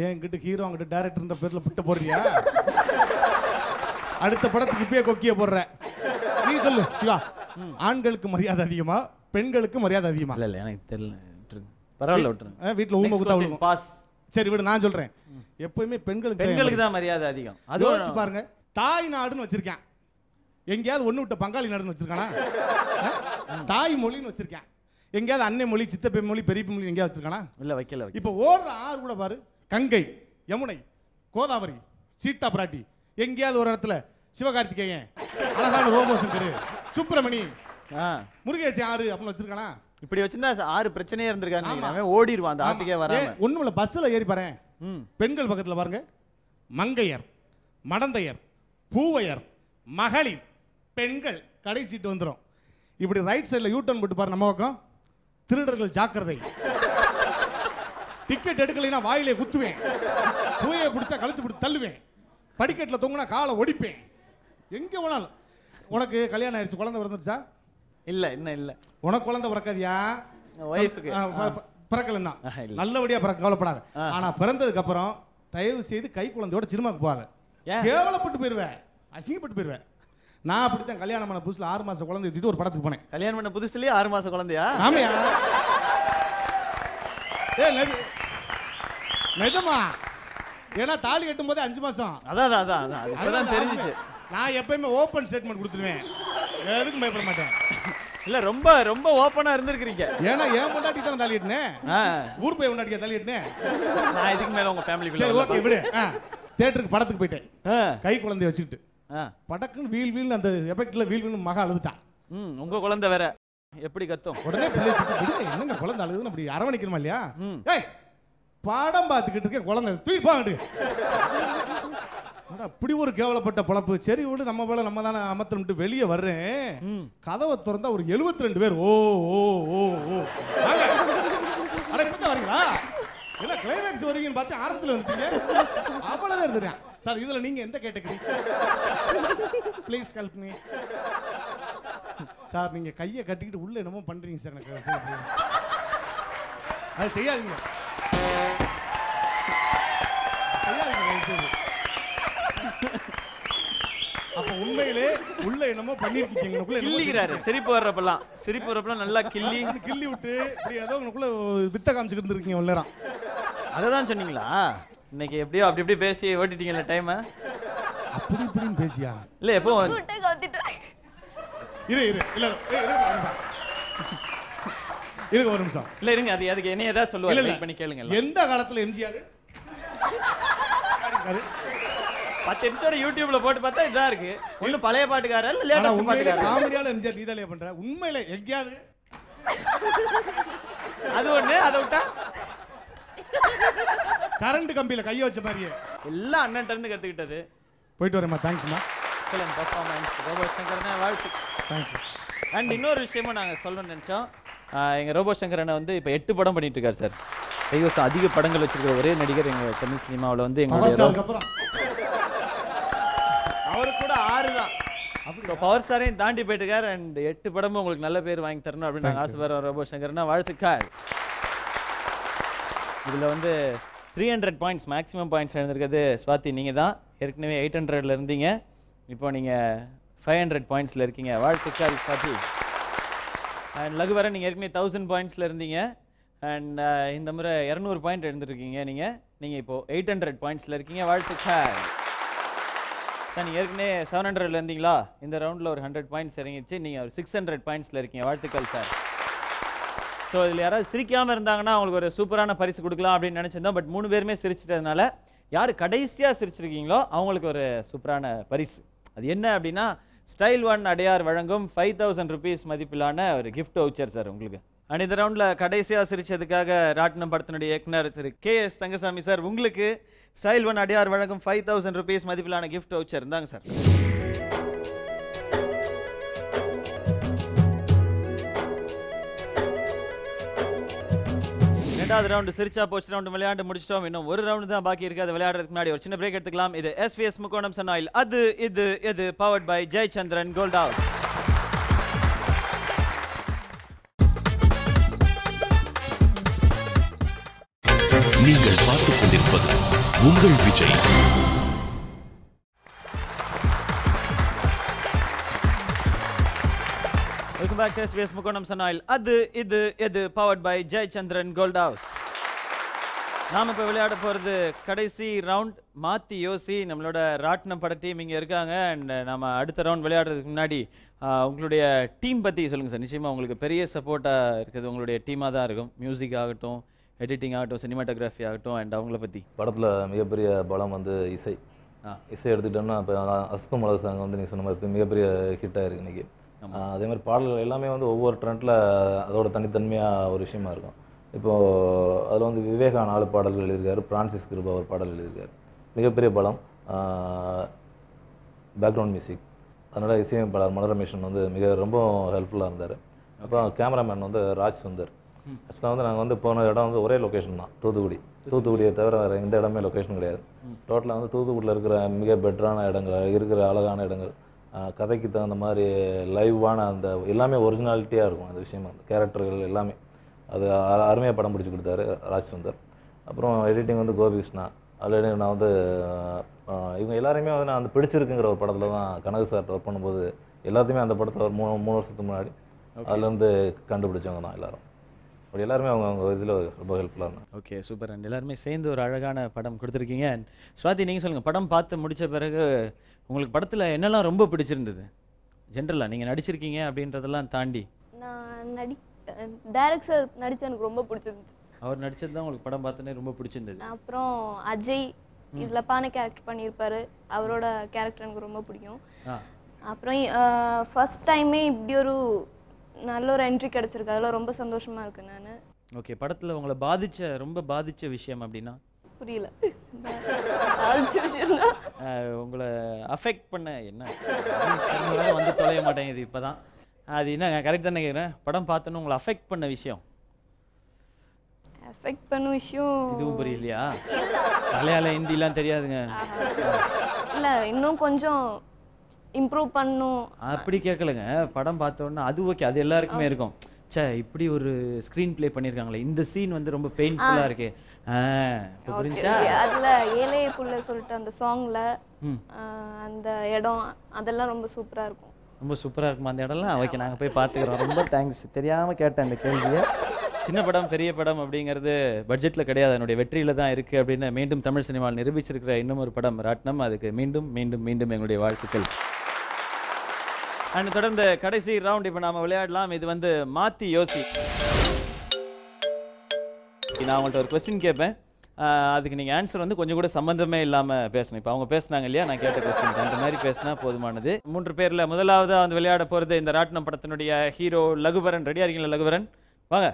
ஏன் கிட்ட ஹீரோ அங்கிட்ட டைரக்டர்ன்ற பேர்ல பிட்ட போடுறியா? அடுத்த படத்துக்கு இப்பயே கொக்கிய போடுற. நீ சொல்லு சிவா, ஆண்களுக்கு மரியாதை அதிகமா பெண்களுக்கு மரியாதை அதிகமா? இல்ல எனக்கு தெரியல, பரவாயில்ல விட்டுருங்க. வீட்ல ஊமை குத்தா விழுகும். பாஸ். சரி விடு, நான் சொல்றேன். எப்பவுமே பெண்களுக்கு தான் மரியாதை அதிகம். அது யோசிச்சு பாருங்க. தாய் நாடுன்னு வச்சிருக்கேன், எங்கேயாவது ஒண்ணு விட்ட பங்காளி நாடுன்னு வச்சிருக்கானா? தாய் மொழின்னு வச்சிருக்கேன், எங்கேயாவது அன்னை மொழி, சித்தப்பை மொழி, பெரியப்பை மொழி எங்கேயாவது வச்சிருக்கானா? இல்ல வைக்கல. இப்ப ஓடுற ஆறு கூட பாரு, கங்கை, யமுனை, கோதாவரி, சீட்டா பிராட்டி, எங்கேயாவது ஒரு இடத்துல சிவகார்த்திகேயன், அழகான ரோபோ சங்கர், சுப்பிரமணி, முருகேசி ஆறு அப்படின்னு வச்சிருக்கானா? இப்படி வச்சிருந்தா 6 பிரச்சனையே இருந்திருக்காங்க. ஓடிடுவான் அந்த ஆத்துக்கே வராம. ஒண்ணும் இல்ல, பஸ்ல ஏறி பாரு, பெண்கள் பக்கத்துல பாருங்க, மங்கையர், மடந்தையர், பூவையர், மகளிர், பெண்கள், கடை சீட்டு வந்துடும். இப்படி ரைட் சைடுல யூ டர்ன் போட்டு பாரு, நம்ம பக்கம் திருடர்கள் ஜாக்கிரதை, டிக்கெட் எடுக்கலைன்னா வாயிலே குத்துவேன், பூயை பிடிச்சா கழிச்சு பிடிச்சி தள்ளுவேன், படிக்கட்டில் தொங்குனா காலை ஒடிப்பேன். எங்க போனாலும். உனக்கு கல்யாணம் ஆயிடுச்சு, குழந்தை பிறந்துருச்சா? இல்ல இன்னும் இல்ல. உனக்கு குழந்தை பிறக்காதியா? ஒய்ஃபுக்கு பிறக்கலன்னா நல்லபடியா பிறக்க, கவலைப்படாத. ஆனா பிறந்ததுக்கு அப்புறம் தயவு செய்து கை குழந்தையோட சினிமாக்கு போகாத. கேவலப்பட்டு போயிருவேன், அசிங்கப்பட்டு போயிருவேன். நான் அப்படித்தான் கல்யாணம் பண்ண புதுசுல 6 மாசம் குழந்தை வச்சுட்டு ஒரு படத்துக்கு போனேன். கல்யாணம் பண்ண புதுசுலயே 6 மாசம் குழந்தையா? ஆமையா? நிஜமா? ஏன்னா தாலி கட்டும் போதே 5 மாசம். அதான் அதுதான் தெரிஞ்சிச்சு. நான் எப்பயுமே ஓப்பன் ஸ்டேட்மெண்ட் கொடுத்துருவேன், எதுக்கும் பயப்பட மாட்டேன். இல்ல ரொம்ப ரொம்ப ஓப்பனா இருந்திருக்கீங்க. ஏன்னா என் பொண்டாட்டி தான் தாலி கட்டினேன், ஊர் போய் பொண்டாட்டியா தாலி கட்டினேன். நான் இதுக்கு மேல உங்க ஃபேமிலி சரி ஓகே விடு. தியேட்டருக்கு படத்துக்கு போயிட்டேன், கை குழந்தைய வச்சுக்கிட்டு. படக்குன்னு வீல் அந்த எஃபெக்ட்ல வீல் மகா அழுதுட்டான். உங்க குழந்தை வேற எப்படி கத்தும்? உடனே பிள்ளை விடுங்க, என்னங்க குழந்தை அழுகுதுன்னு அப்படி அரவணைக்கணுமா இல்லையா? ஏய் படம் பார்த்துக்கிட்டு இருக்க குழந்தை தூக்கி போங்க. அப்படி ஒரு கேவலப்பட்ட பொழப்பு. சரி விடு, நம்ம வேலை நம்ம தானே அமர்த்திட்டு வெளியே வர்றேன். கதவை திறந்தா ஒரு 72 பேர். ஓ ஓ ஓ ஓ அட இப்பதான் வரீங்களா? இல்ல கிளைமேக்ஸ் வருவீங்கன்னு பார்த்து ஆரம்பத்தில் வந்துட்டீங்க. அவ்வளவு இருந்துறேன் சார். இதுல நீங்க எந்த category? Please help me sir. நீங்க கையை கட்டிக்கிட்டு உள்ள என்னமோ பண்றீங்க சார், எனக்கு அது செய்யாதீங்க. அப்ப உண்மையிலே உள்ள என்னமோ பண்ணிருக்கீங்க. சிரிப்பு வர்றப்பெல்லாம் நல்லா கிள்ளி விட்டு இப்படி ஏதோ உனக்குள்ள வித்த காமிச்சுக்கிட்டு இருக்கீங்க உள்ளரா. அததான் சொன்னீங்களா? இன்னைக்கு எப்படியோ அப்படி பேசி ஓட்டிட்டீங்கல்ல டைம். அப்படி இப்படின்னு பேசியா? இல்ல எப்போ இரு ஒரு நிமிஷம். இல்ல இருங்க, அதுக்கு என்ன ஏதாவது சொல்லுவாங்க, வெயிட் பண்ணி கேளுங்க. எந்த காலத்துல எம்ஜிஆர் 10 எபிசோட யூடியூப்ல போட்டு பார்த்தா இதான் இருக்கு. ஒண்ணு பழைய பாட்டுக்காரர் இல்ல லேட்டஸ்ட் பாட்டுக்காரர். காமெடியால எம்ஜிஆர் நீதாலே பண்ற. உண்மையிலே எங்கயாவது அது ஒண்ணு, அத விட்டா கரண்ட் கம்பியில கைய வச்ச மாதிரியே எல்லாம் அண்ணன்ட்ட இருந்து கத்துக்கிட்டது. போயிட்டு வரேம்மா. தேங்க்ஸ்மா. எக்ஸலென்ட் பெர்ஃபார்மன்ஸ் ரோபோ சங்கரனே, வாழ்த்து. Thank you. அண்ட் இன்னொரு விஷயமும் நாங்க சொல்லணும்னு நினைச்சோம். எங்க ரோபோ சங்கரனை வந்து இப்போ 8 படம் பண்ணிட்டு இருக்காரு சார். கைவசம் அதிக படங்கள் வச்சிருக்கிற ஒரே நடிகர் எங்க தமிழ் சினிமாவில் வந்து எங்களுடைய அவரு கூட 6 தான். அப்படி பவர் ஸ்டாரையும் தாண்டி போயிட்டு இருக்காரு. அண்ட் 8 படமும் உங்களுக்கு நல்ல பேர் வாங்கி தரணும் அப்படின்னு நாங்கள் ஆசைப்படுறோம். ரோபோ சங்கரனா வாழ்த்துக்கார். இதில் வந்து 300 பாயிண்ட்ஸ் மேக்ஸிமம் பாயிண்ட்ஸ் எழுந்திருக்கிறது ஸ்வாதி நீங்கள் தான். ஏற்கனவே 800ல் இருந்தீங்க, இப்போ நீங்கள் 500 பாயிண்ட்ஸில் இருக்கீங்க. வாழ்த்துக்கார் ஸ்வாதி. அண்ட் லகுவரன் நீங்கள் ஏற்கனவே 1000 பாயிண்ட்ஸில் இருந்தீங்க. அண்ட் இந்த முறை 200 பாயிண்ட் எழுந்திருக்கீங்க. நீங்கள் இப்போது 800 பாயிண்ட்ஸில் இருக்கீங்க. வாழ்த்துக்கார். சார் நீங்கள் ஏற்கனவே 700ல் இருந்தீங்களா? இந்த ரவுண்டில் ஒரு 100 பாயிண்ட்ஸ் இறங்கிடுச்சு. நீங்கள் ஒரு 600 பாயிண்ட்ஸில் இருக்கீங்க. வாழ்த்துக்கள் சார். ஸோ இதில் யாராவது சிரிக்காமல் இருந்தாங்கன்னா அவங்களுக்கு ஒரு சூப்பரான பரிசு கொடுக்கலாம் அப்படின்னு நினச்சிருந்தோம். பட் 3 பேருமே சிரிச்சிட்டதுனால யார் கடைசியாக சிரிச்சிருக்கீங்களோ அவங்களுக்கு ஒரு சூப்பரான பரிசு. அது என்ன அப்படின்னா, ஸ்டைல் ஒன் அடையார் வழங்கும் 5000 rupees மதிப்பிலான ஒரு கிஃப்ட் வவுச்சர் சார் உங்களுக்கு. அண்ட் இந்த ரவுண்டில் கடைசியாக சிரிச்சதுக்காக ராட்டினம் படத்தினுடைய இயக்குனர் திரு KS தங்கசாமி சார், உங்களுக்கு ஸ்டைல் ஒன் அடையார் வழங்கும் 5000 rupees மதிப்பிலான கிஃப்ட் வவுச்சர். இருந்தாங்க சார். ரெண்டாவது ரவுண்டு சிரிச்சா போச்சு ரவுண்டு விளையாண்டு முடிச்சிட்டோம். இன்னும் ஒரு ரவுண்டு தான் பாக்கி இருக்கு. அது விளையாடுறதுக்கு முன்னாடி ஒரு சின்ன பிரேக் எடுத்துக்கலாம். இது SVS Mukkonam sun oil Adhu Idhu Yedhu powered by Jayachandran gold house. நீங்கள் பார்த்துக் கொண்டிருப்பது உங்கள் Vijay. Welcome back to SVS Mukkonam sun oil Adhu Idhu Yedhu powered by Jayachandran gold house. நாம் இப்போ விளையாட போகிறது கடைசி ரவுண்ட். மாற்றி யோசி. நம்மளோட ராட்டினம் பட டீம் இங்கே இருக்காங்க. அண்ட் நம்ம அடுத்த ரவுண்ட் விளையாடுறதுக்கு முன்னாடி உங்களுடைய டீம் பற்றி சொல்லுங்கள் சார். நிச்சயமாக உங்களுக்கு பெரிய சப்போர்ட்டாக இருக்குது உங்களுடைய டீமாக தான் இருக்கும். மியூசிக் ஆகட்டும், எடிட்டிங் ஆகட்டும், சினிமாட்டோகிராஃபி ஆகட்டும். அண்ட் அவங்கள பற்றி படத்தில் மிகப்பெரிய பலம் வந்து இசை. இசை எடுத்துக்கிட்டோம்னா இப்போ அஸ்தம் மலர் சாங் வந்து நீங்கள் சொன்ன மாதிரி மிகப்பெரிய ஹிட்டாக இருக்குது இன்றைக்கி. அதே மாதிரி பாடல்கள் எல்லாமே வந்து ஒவ்வொரு ட்ரெண்டில் அதோட தனித்தன்மையாக ஒரு விஷயமா இருக்கும். இப்போது அதில் வந்து விவேகா 4 பாடல்கள் எழுதியிருக்காரு, பிரான்சிஸ் கிருபா ஒரு பாடல் எழுதியிருக்காரு. மிகப்பெரிய பலம் பேக்ரவுண்ட் மியூசிக். அதனால் இசையமைப்பாளர் மனோரமேஷன் வந்து ரொம்ப ஹெல்ப்ஃபுல்லாக இருந்தார். அப்புறம் கேமராமேன் வந்து ராஜ் சுந்தர். ஆக்சுவலாக வந்து நாங்கள் வந்து போன இடம் வந்து ஒரே லொக்கேஷன் தான், தூத்துக்குடியை தவிர வேறு எந்த இடமே லொக்கேஷன் கிடையாது. டோட்டலாக வந்து தூத்துக்குடியில் இருக்கிற மிக பெட்டரான இடங்கள், இருக்கிற அழகான இடங்கள், கதைக்கு தகுந்த மாதிரி லைவான அந்த எல்லாமே ஒரிஜினாலிட்டியாக இருக்கும். அந்த விஷயம் அந்த கேரக்டர்கள் எல்லாமே அது அருமையாக படம் பிடிச்சி கொடுத்தாரு ராஜ் சுந்தர். அப்புறம் எடிட்டிங் வந்து கோபிகிருஷ்ணா. அதில் நான் வந்து இவங்க எல்லாரையுமே வந்து நான் வந்து பிடிச்சிருக்குங்கிற ஒரு படத்தில் தான் கனகு சார்ட்ட ஒர்க் பண்ணும்போது எல்லாத்தையுமே அந்த படத்தில் ஒரு 3 வருஷத்துக்கு முன்னாடி அதுலேருந்து கண்டுபிடிச்சவங்க தான் எல்லாரும். அப்படி எல்லாருமே அவங்க இதில் ரொம்ப ஹெல்ப்ஃபுல்லாக இருந்தாங்க. Okay, super. அண்ட் எல்லாருமே சேர்ந்து ஒரு அழகான படம் கொடுத்துருக்கீங்க. அண்ட் ஸ்வாதி, நீங்கள் சொல்லுங்கள், படம் பார்த்து முடித்த பிறகு உங்களுக்கு படத்தில் என்னெல்லாம் ரொம்ப பிடிச்சிருந்தது? ஜென்ரலாக நீங்கள் நடிச்சிருக்கீங்க அப்படின்றதெல்லாம் தாண்டி நான் டைரக்ட் சார் நடிச்சது எனக்கு ரொம்ப பிடிச்சிருந்துச்சு. அவர் நடிச்சது தான் உங்களுக்கு படம் பார்த்தோன்னே ரொம்ப பிடிச்சிருந்தது. அப்புறம் அஜய் இதில் பானை கேரக்டர் பண்ணியிருப்பாரு, அவரோட கேரக்டர் எனக்கு ரொம்ப பிடிக்கும். அப்புறம் ஃபர்ஸ்ட் டைமே இப்படி ஒரு நல்ல ஒரு என்ட்ரி கிடச்சிருக்கு, அதெல்லாம் ரொம்ப சந்தோஷமாக இருக்கு நான். ஓகே, படத்தில் உங்களை ரொம்ப பாதித்த விஷயம் அப்படின்னா? புரியல. பாதிச்ச விஷயம்னா உங்களை அஃபெக்ட் பண்ண என்ன வந்து தொலைய மாட்டேங்குது இப்போ தான். அது என்ன கரெக்ட் தானே கேட்குறேன்? படம் பார்த்தோன்னு உங்களை அஃபெக்ட் பண்ண விஷயம்? அஃபெக்ட் பண்ண விஷயம் இதுவும் புரியலையா? மலையாள ஹிந்திலாம் தெரியாதுங்க. இல்லை, இன்னும் கொஞ்சம் இம்ப்ரூவ் பண்ணும் அப்படி கேட்கலங்க. படம் பார்த்தோன்னா அது ஓகே, அது எல்லாருக்குமே இருக்கும். சே, இப்படி ஒரு ஸ்க்ரீன் ப்ளே பண்ணியிருக்காங்களே, இந்த சீன் வந்து ரொம்ப பெயின்ஃபுல்லாக இருக்கு. புரிஞ்சா? அதில் ஏழைய புள்ள சொல்லிட்டு அந்த சாங்கில் அந்த இடம் அதெல்லாம் ரொம்ப சூப்பராக இருக்கும். ரொம்ப சூப்பராக இருக்குமா அந்த இடம்லாம்? ஓகே, நாங்கள் போய் பார்த்துக்குறோம். ரொம்ப தேங்க்ஸ். தெரியாமல் கேட்டேன் அந்த கேள்வியை. சின்ன படம் பெரிய படம் அப்படிங்கிறது பட்ஜெட்டில் கிடையாது, என்னுடைய வெற்றியில் தான் இருக்குது அப்படின்னு மீண்டும் தமிழ் சினிமாவில் நிரூபிச்சிருக்கிற இன்னும் ஒரு படம் ராட்னம். அதுக்கு மீண்டும் மீண்டும் மீண்டும் எங்களுடைய வாழ்த்துக்கள். அண்ட் தொடர்ந்து கடைசி ரவுண்ட் இப்போ நாம் விளையாடலாம். இது வந்து மாற்றி யோசி. நான் அவங்கள்ட்ட ஒரு கொஸ்டின் கேட்பேன், அதுக்கு நீங்கள் ஆன்சர் வந்து கொஞ்சம் கூட சம்மந்தமே இல்லாமல் பேசணும். இப்போ அவங்க பேசினாங்க இல்லையா, நான் கேட்ட கொஸ்டின் அந்த மாதிரி பேசினா போதுமானது. 3 பேரில் முதலாவதாக வந்து விளையாட போகிறது இந்த ராட்னம் படத்தினுடைய ஹீரோ லகுவரன். ரெடியாக இருக்கீங்களா லகுவரன்? வாங்க.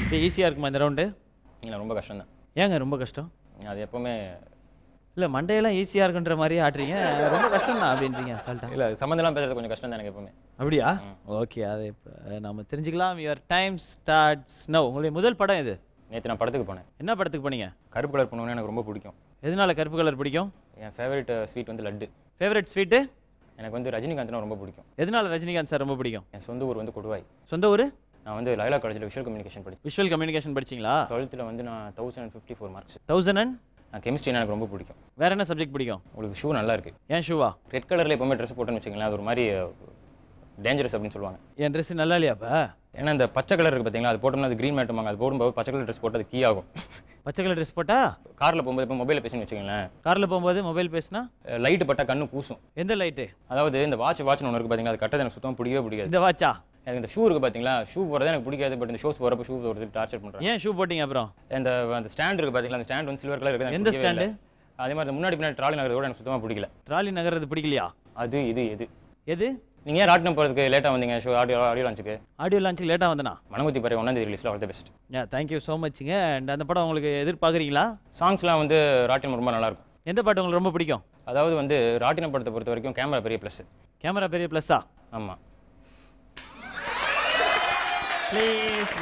இது ஈஸியாக இருக்குமா இந்த ரவுண்டு? இல்லை, ரொம்ப கஷ்டம் தான். ஏங்க ரொம்ப கஷ்டம்? அது எப்போவுமே இல்லை, மண்டையெல்லாம் ஈஸியாக இருக்குன்ற மாதிரியே ஆட்டுறீங்க, ரொம்ப கஷ்டம் தான் அப்படின்றீங்க சால்ட்டா. இல்லை, சம்மந்தம்லாம் பேசுறது கொஞ்சம் கஷ்டம் தான் எனக்கு எப்போவுமே. அப்படியா? ஓகே, அதை இப்போ நம்ம தெரிஞ்சுக்கலாம். Your time starts now. உங்களுடைய முதல் படம் இது? நேற்று நான் படத்துக்கு போனேன். என்ன படத்துக்கு போனீங்க? கருப்பு கலர் பொண்ணுன்னு எனக்கு ரொம்ப பிடிக்கும். எதனால கருப்பு கலர் பிடிக்கும்? என் ஃபேவரட் ஸ்வீட் வந்து லட்டு. Favourite sweet? எனக்கு வந்து ரஜினிகாந்த்னா ரொம்ப பிடிக்கும். எதனால ரஜினிகாந்த் சார் ரொம்ப பிடிக்கும்? என் சொந்த ஊர் வந்து கொடுவாய். சொந்த ஊர்? நான் வந்து லைலா காலேஜில் விஷுவல் கம்யூனிகேஷன் படித்தேன். விஷுவல் கம்யூனிகேஷன் படிச்சிங்களா? 12th வந்து நான் 1054 மார்க்ஸ். 1000? நான் கெமிஸ்ட்ரினா எனக்கு ரொம்ப பிடிக்கும். வேற என்ன சப்ஜெக்ட் பிடிக்கும்? உங்களுக்கு ஷூ நல்லா இருக்கு. ஏன் ஷூவா? ரெட் கலரில் எப்போவுமே ட்ரெஸ் போட்டோன்னு வச்சுங்களேன், அது ஒரு மாதிரி டேஞ்சரஸ் அப்படின்னு சொல்லுவாங்க. என் ட்ரெஸ் நல்லா இல்லையாப்பா? ஏன்னா இந்த பச்சை கலர் இருக்குது பார்த்தீங்களா, அது போட்டோம்னா அது க்ரீன் மேட்டுமாங்க, அது போடும்போது பச்சை கலர் ட்ரெஸ் போட்டு அது கீ ஆகும். பச்சை கலர் ட்ரெஸ் போட்டா? காரில் போகும்போது இப்போ மொபைலில் பேசுன்னு வச்சுங்களேன், காரில் போகும்போது மொபைல் பேசினா லைட்டு பட்டா கண்ணு கூசும். எந்த லைட்டு? அதாவது இந்த வாட்ச்னு ஒன்று இருக்குது பார்த்தீங்களா, அது கட்டது எனக்கு சுத்தமாக பிடிக்காது. இந்த வாட்சா? எனக்கு இந்த ஷூ இருக்குது பார்த்தீங்களா, ஷூ போடுறது எனக்கு பிடிக்காது. பட் இந்த ஷூஸ் போகிறப்ப ஷூ போடுறது டார்ச்சர் பண்ணுறேன். ஏன் ஷூ போட்டிங்க அப்புறம்? அந்த ஸ்டாண்ட் இருக்குது பார்த்தீங்களா, அந்த ஸ்டாண்ட் வந்து சில்வர் கலர் இருக்குது. எந்த ஸ்டாண்டு? அதே மாதிரி முன்னாடி பின்னாடி ட்ராலி நகரத்தோட எனக்கு சுத்தமாக பிடிக்கல. ட்ராலி நகர்றது பிடிக்கலையா? அது இது எது எது? நீங்கள் ஏன் ராட்டினம் போகிறதுக்கு லேட்டாக வந்தீங்க? ஷோ ஆடியோ லான்ச்சுக்கு லேட்டாக வந்தனா? மனமுத்தி பாரு 1ஆம் தேதி ரிலீஸில். All the best. Thank you so மச்ங்க. அண்ட் அந்த படம் உங்களுக்கு எதிர்பார்க்குறீங்களா? சாங்ஸ்லாம் வந்து ராட்டினம் ரொம்ப நல்லாயிருக்கும். எந்த பாட்டு உங்களுக்கு ரொம்ப பிடிக்கும்? அதாவது வந்து ராட்டினம் படத்தை பொறுத்த வரைக்கும் கேமரா பெரிய ப்ளஸ். கேமரா பெரிய ப்ளஸ்ஸா? ஆமாம். ப்ளீஸ்.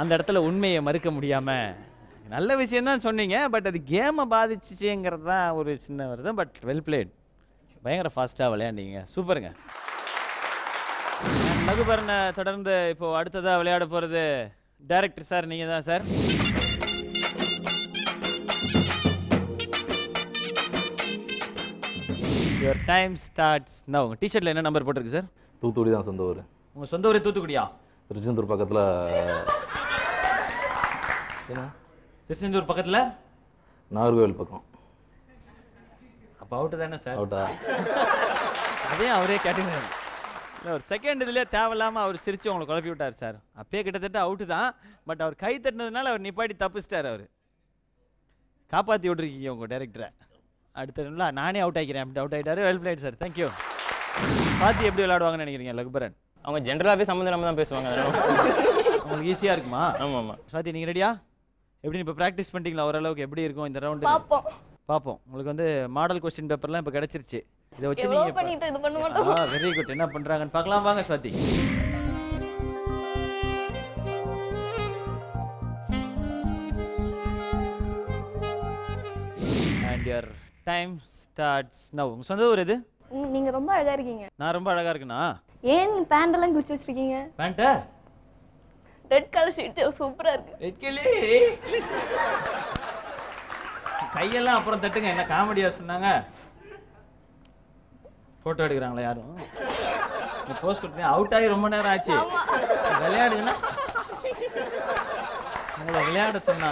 அந்த இடத்துல உண்மையை மறுக்க முடியாமல் நல்ல விஷயந்தான் சொன்னீங்க, பட் அது கேமை பாதிச்சிச்சுங்கிறது தான் ஒரு சின்ன வருது. பட் வெல் பிளேட், பயங்கர ஃபாஸ்ட்டாக விளையாண்டீங்க, சூப்பருங்க. லகுபரனை தொடர்ந்து இப்போது அடுத்ததாக விளையாட போகிறது டைரக்டர் சார், நீங்கள் தான் sir. Your time starts now. உங்கள் டிஷர்ட்டில் என்ன நம்பர் போட்டிருக்கு சார்? தூத்துக்குடி தான் சொந்த ஊர். உங்கள் சொந்த ஊரே தூத்துக்குடியா? திருச்செந்தூர் பக்கத்தில். என்ன? திருச்செந்தூர் பக்கத்தில் நாகர்கோவில் பக்கம். அப்போ அவுட்டு தானே சார்? அவுட்டா? அதே அவரே கேட்டுங்க. இல்லை, ஒரு செகண்ட் இதுலேயே தேவையில்லாமல் அவர் சிரித்து உங்களை குழப்பி விட்டார் சார். அப்பயே கிட்டத்தட்ட அவுட்டு தான், பட் அவர் கை தட்டினதுனால அவர் நிப்பாட்டி தப்பிச்சிட்டார். அவர் காப்பாற்றி விட்ருக்கீங்க உங்கள் டைரக்டரை. அடுத்த நானே அவுட் ஆகிக்கிறேன் அப்படி அவுட் ஆகிட்டாரு. Well played sir, thank you. பார்த்து எப்படி விளையாடுவாங்கன்னு நினைக்கிறீங்க லகுபரன்? அவங்க ஜென்ரலாகவே சம்மந்தம் இல்லாமல் தான் பேசுவாங்க. உங்களுக்கு ஈஸியாக இருக்குமா? ஆமாம் ஆமாம். ஸ்வாதி, நீங்கள் ரெடியா? எப்படி இப்போ ப்ராக்டிஸ் பண்ணிட்டீங்களா ஓரளவுக்கு? எப்படி இருக்கும் இந்த ரவுண்டு? பார்ப்போம். உங்களுக்கு வந்து மாடல் கொஸ்டின் பேப்பர்லாம் இப்போ கிடச்சிருச்சு. இதை வச்சு நீங்கள் வெரி குட். என்ன பண்ணுறாங்கன்னு பார்க்கலாம். வாங்க Swathi. And your time starts now. உங்கள் சொந்த ஊர் எது? நீங்கள் ரொம்ப அழகாக இருக்கீங்க. நான் ரொம்ப அழகாக இருக்குண்ணா? ஏன் நீங்க பேண்டெல்லாம் கிழிச்சு வச்சிருக்கீங்க? பேண்ட்டா ரெட் கலர் ஷீட் சூப்பரா இருக்கு. ரெட் கிளி கையெல்லாம் அப்புறம் தட்டுங்க. என்ன காமெடியா சொன்னாங்க? போட்டோ எடுக்கிறாங்களா யாரும்? போஸ்ட் கொடுத்தீங்க. அவுட் ஆகி ரொம்ப நேரம் ஆச்சு. விளையாடுங்கன்னா உங்களை விளையாட சொன்னா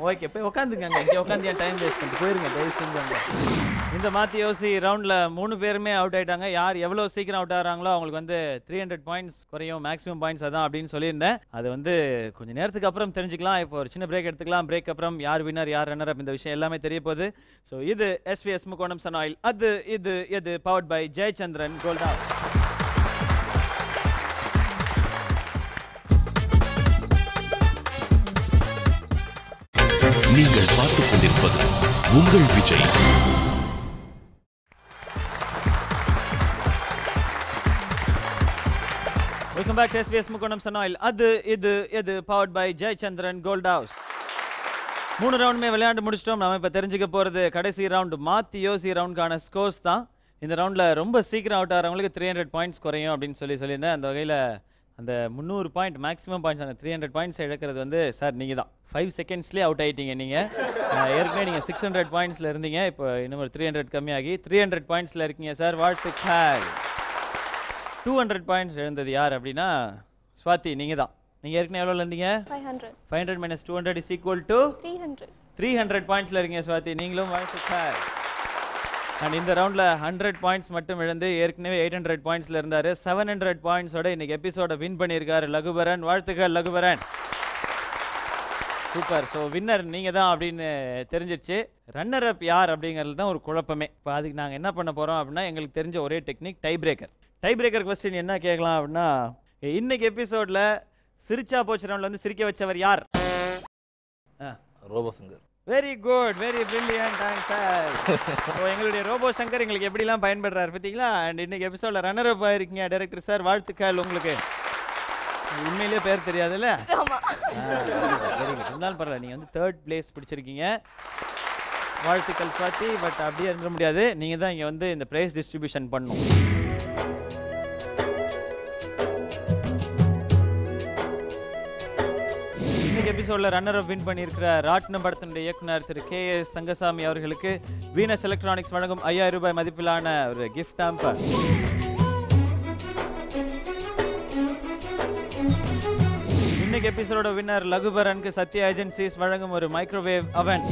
ஓகே போய் உட்காந்துங்க. இங்கே உட்காந்து என் டைம் வேஸ்ட் பண்ணிட்டு போயிருங்க தயவு செஞ்சாங்க. இந்த மாற்றி யோசி ரவுண்டில் 3 பேருமே அவுட் ஆயிட்டாங்க. யார் எவ்வளோ சீக்கிரம் அவுட் ஆகிறாங்களோ அவங்களுக்கு வந்து 300 பாயிண்ட்ஸ் குறையும். மேக்ஸிமம் பாயிண்ட்ஸ் அதான் அப்படின்னு சொல்லியிருந்தேன். அது வந்து கொஞ்சம் நேரத்துக்கு அப்புறம் தெரிஞ்சுக்கலாம். இப்போ ஒரு சின்ன பிரேக் எடுத்துக்கலாம். பிரேக் அப்புறம் யார் வின்னர் யார் ரன்னர் அப் இந்த விஷயம் எல்லாமே தெரிய போகுது. ஸோ இது SVS Mukkonam sun oil. Adhu Idhu Yedhu powered by Jayachandran gold house. நீங்கள் பார்த்துக் கொண்டிருப்பது உங்கள் Vijay. Welcome back to SVS Mukkonam sun oil. Adhu Idhu Yedhu powered by Jayachandran gold house. 3 ரவுண்டுமே விளையாண்டு முடிச்சிட்டோம். நம்ம இப்போ தெரிஞ்சுக்க போகிறது கடைசி ரவுண்டு மாற்றி யோசி ரவுண்டுக்கான ஸ்கோர்ஸ் தான். இந்த ரவுண்டில் ரொம்ப சீக்கிரம் அவுட் ஆகிறவங்களுக்கு 300 பாயிண்ட்ஸ் குறையும் அப்படின்னு சொல்லியிருந்தேன். அந்த வகையில் அந்த 300 பாயிண்ட் மேக்ஸிமம் பாயிண்ட்ஸ் அந்த 300 பாயிண்ட்ஸ் இழக்கிறது வந்து சார் நீங்கள் தான். 5 செகண்ட்ஸ்லேயே அவுட் ஆகிட்டீங்க நீங்கள். ஏற்கனவே நீங்கள் 600 பாயிண்ட்ஸில் இருந்தீங்க. இப்போ இன்னும் ஒரு 300 கம்மியாகி 300 பாயிண்ட்ஸில் இருக்கீங்க சார். வாழ்த்துக்கள். 200 பாயிண்ட்ஸ் எழுந்தது யார் அப்படின்னா ஸ்வாதி நீங்கள் தான். நீங்கள் ஏற்கனவே எவ்வளோ இருந்தீங்க? 500. 500 minus 200 is equal to 300. 300 பாயிண்ட்ஸில் இருக்கீங்க ஸ்வாதி. நீங்களும் வாழ்த்துக்கள். அண்ட் இந்த ரவுண்டில் 100 பாயிண்ட்ஸ் மட்டும் இழந்து ஏற்கனவே 800 பாயிண்ட்ஸில் இருந்தார். 700 பாயிண்ட்ஸோட இன்னைக்கு எபிசோட வின் பண்ணியிருக்காரு லகுபரன். வாழ்த்துக்கள் லகுபரன். சூப்பர். ஸோ வின்னர் நீங்கள் தான் அப்படின்னு தெரிஞ்சிருச்சு. ரன்னர் அப் யார் அப்படிங்கிறது தான் ஒரு குழப்பமே. இப்போ அதுக்கு நாங்கள் என்ன பண்ண போகிறோம் அப்படின்னா எங்களுக்கு தெரிஞ்ச ஒரே technique tie breaker. Tie breaker question என்ன கேட்கலாம் அப்படின்னா இன்னைக்கு எபிசோடில் சிரிச்சா போச்சு ரவுண்டில் வந்து சிரிக்க வச்சவர் யார்? Robo Shankar. Very good, very brilliant. Thanks sir. So எங்களுடைய ரோபோ சங்கர் எங்களுக்கு எப்படிலாம் பயன்படுறாரு பார்த்தீங்களா? அண்ட் இன்னைக்கு எபிசோடில் ரன்னர் அப் ஆயிருக்கீங்க டைரக்டர் சார். வாழ்த்துக்கள் உங்களுக்கு. உண்மையிலேயே பேர் தெரியாதுல்ல? Very good. இருந்தாலும் பரவாயில்ல. நீங்கள் வந்து 3rd பிளேஸ் பிடிச்சிருக்கீங்க. வாழ்த்துக்கள் ஸ்வாதி. பட் அப்படியே இருக்க முடியாது. நீங்கள் தான் இங்கே வந்து இந்த ப்ரைஸ் டிஸ்ட்ரிபியூஷன் பண்ணணும். இன்னைக்கு எபிசோடில் ரன்னர் அப் வின் பண்ணியிருக்கிற ராட்னம் படத்தினுடைய இயக்குனர் திரு KS தங்கசாமி அவர்களுக்கு வீனஸ் எலக்ட்ரானிக்ஸ் வழங்கும் 5000 ரூபாய் மதிப்பிலான ஒரு கிஃப்ட் ஹாம்பர். இன்னைக்கு எபிசோட வின்னர் லகுபரனுக்கு சத்யா ஏஜென்சிஸ் வழங்கும் ஒரு மைக்ரோவேவ் அவன்.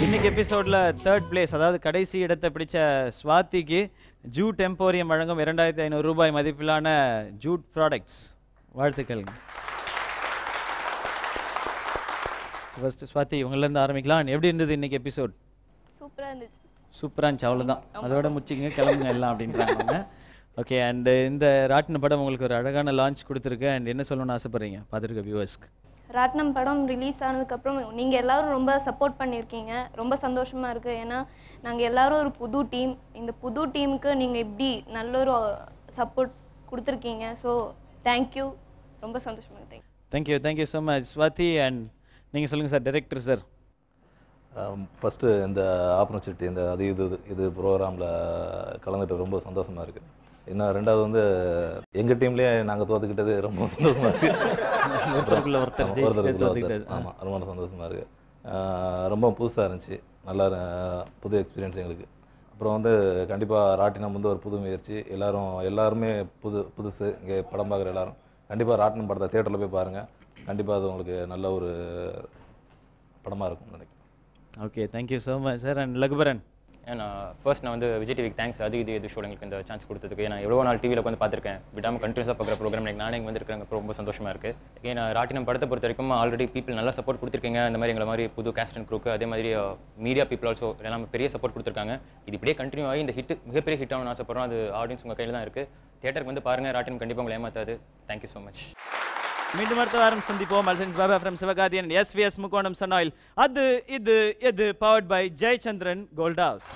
இன்னைக்கு எபிசோடில் 3rd பிளேஸ் அதாவது கடைசி இடத்தை பிடிச்ச ஸ்வாதிக்கு ஜூட் எம்போரியம் வழங்கும் 2500 ரூபாய் மதிப்பிலான ஜூட் ப்ராடக்ட்ஸ். வாழ்த்துக்கள். ஃபர்ஸ்ட் ஸ்வாதி உங்களிலேருந்து ஆரம்பிக்கலாம். எப்படி இருந்தது இன்னைக்கு எபிசோட்? சூப்பரா இருந்துச்சு. சூப்பராக இருந்துச்சு. அவ்வளோதான். அதோட முடிச்சிங்க கிளம்புங்க எல்லாம் அப்படின்றாங்க. ஓகே. அண்ட் இந்த ராட்டின படம் உங்களுக்கு ஒரு அழகான லான்ச் கொடுத்துருக்கு. அண்ட் என்ன சொல்லணும்னு ஆசைப்படுறீங்க பார்த்துருக்க வியூவர்ஸ்க்கு? ராட்னம் படம் ரிலீஸ் ஆனதுக்கப்புறம் நீங்கள் எல்லோரும் ரொம்ப சப்போர்ட் பண்ணியிருக்கீங்க. ரொம்ப சந்தோஷமாக இருக்குது. ஏன்னா நாங்கள் எல்லோரும் ஒரு புது டீம். இந்த புது டீமுக்கு நீங்கள் இப்படி நல்ல ஒரு சப்போர்ட் கொடுத்துருக்கீங்க. So thank you. ரொம்ப சந்தோஷமாக இருக்குது. Thank you. Thank you so much Swathi. And நீங்கள் சொல்லுங்கள் சார் டைரக்டர் சார். ஃபஸ்ட்டு இந்த ஆப்பர்ச்சுனிட்டி இந்த இது ப்ரோக்ராமில் கலந்துட்டு ரொம்ப சந்தோஷமாக இருக்குது. இன்னும் ரெண்டாவது வந்து எங்கள் டீம்லேயே நாங்கள் தோற்றுக்கிட்டது ரொம்ப சந்தோஷமாக இருக்குது. ஆமாம் ரொம்ப சந்தோஷமாக இருக்குது. ரொம்ப புதுசாக இருந்துச்சு. நல்லா புது எக்ஸ்பீரியன்ஸ் எங்களுக்கு. அப்புறம் வந்து கண்டிப்பாக ராட்டினம் வந்து ஒரு புது முயற்சி. எல்லாருமே புதுசு இங்கே படம் பார்க்குற எல்லோரும் கண்டிப்பாக ராட்டினம் படத்தை தியேட்டரில் போய் பாருங்கள். கண்டிப்பாக அது உங்களுக்கு நல்ல ஒரு படமாக இருக்கும்னு நினைக்கிறேன். Okay. Thank you so much sir. And Lakubaran. நான் வந்து விஜய் டிவிக்கு தேங்க்ஸ். அது இது ஷோ எங்களுக்கு இந்த சான்ஸ் கொடுத்ததுக்கு. நான் எவ்வளோ நாள் டிவியில் வந்து பார்த்துருக்கேன். விடாமல் கண்டினியூஸாக பார்க்குற ப்ரோக்ராம் எனக்கு நானே இங்கே வந்துருக்காங்க. ரொம்ப சந்தோஷமாக இருக்குது. ஏன்னா ராட்டினம் படத்தை பொறுத்த வரைக்கும் ஆல்ரெடி பீப்பிள் நல்லா சப்போர்ட் கொடுத்துருக்கீங்க. இந்த மாதிரி எங்களை மாதிரி புது கேஸ்ட் அண்ட் க்ரூக்கு அதே மாதிரி மீடியா பீப்பிள் ஆல்சோ எல்லாம் பெரிய சப்போர்ட் கொடுத்துருக்காங்க. இது இப்படியே கண்டினியூ ஆகி இந்த மிகப்பெரிய ஹிட் ஆகணும்னு ஆசைப்படுறோம். அது ஆடியன்ஸ் உங்கள் கையில் தான் இருக்குது. தியேட்டருக்கு வந்து பாருங்கள். ராட்டினம் கண்டிப்பாக உங்களை ஏமாத்தாது. Thank you so much. மீண்டும் அடுத்த வாரம் சந்திப்போம். Baba from Sivakarthiyan SVS Mukkonam sun oil. Adhu Idhu Yedhu powered by Jayachandran gold house.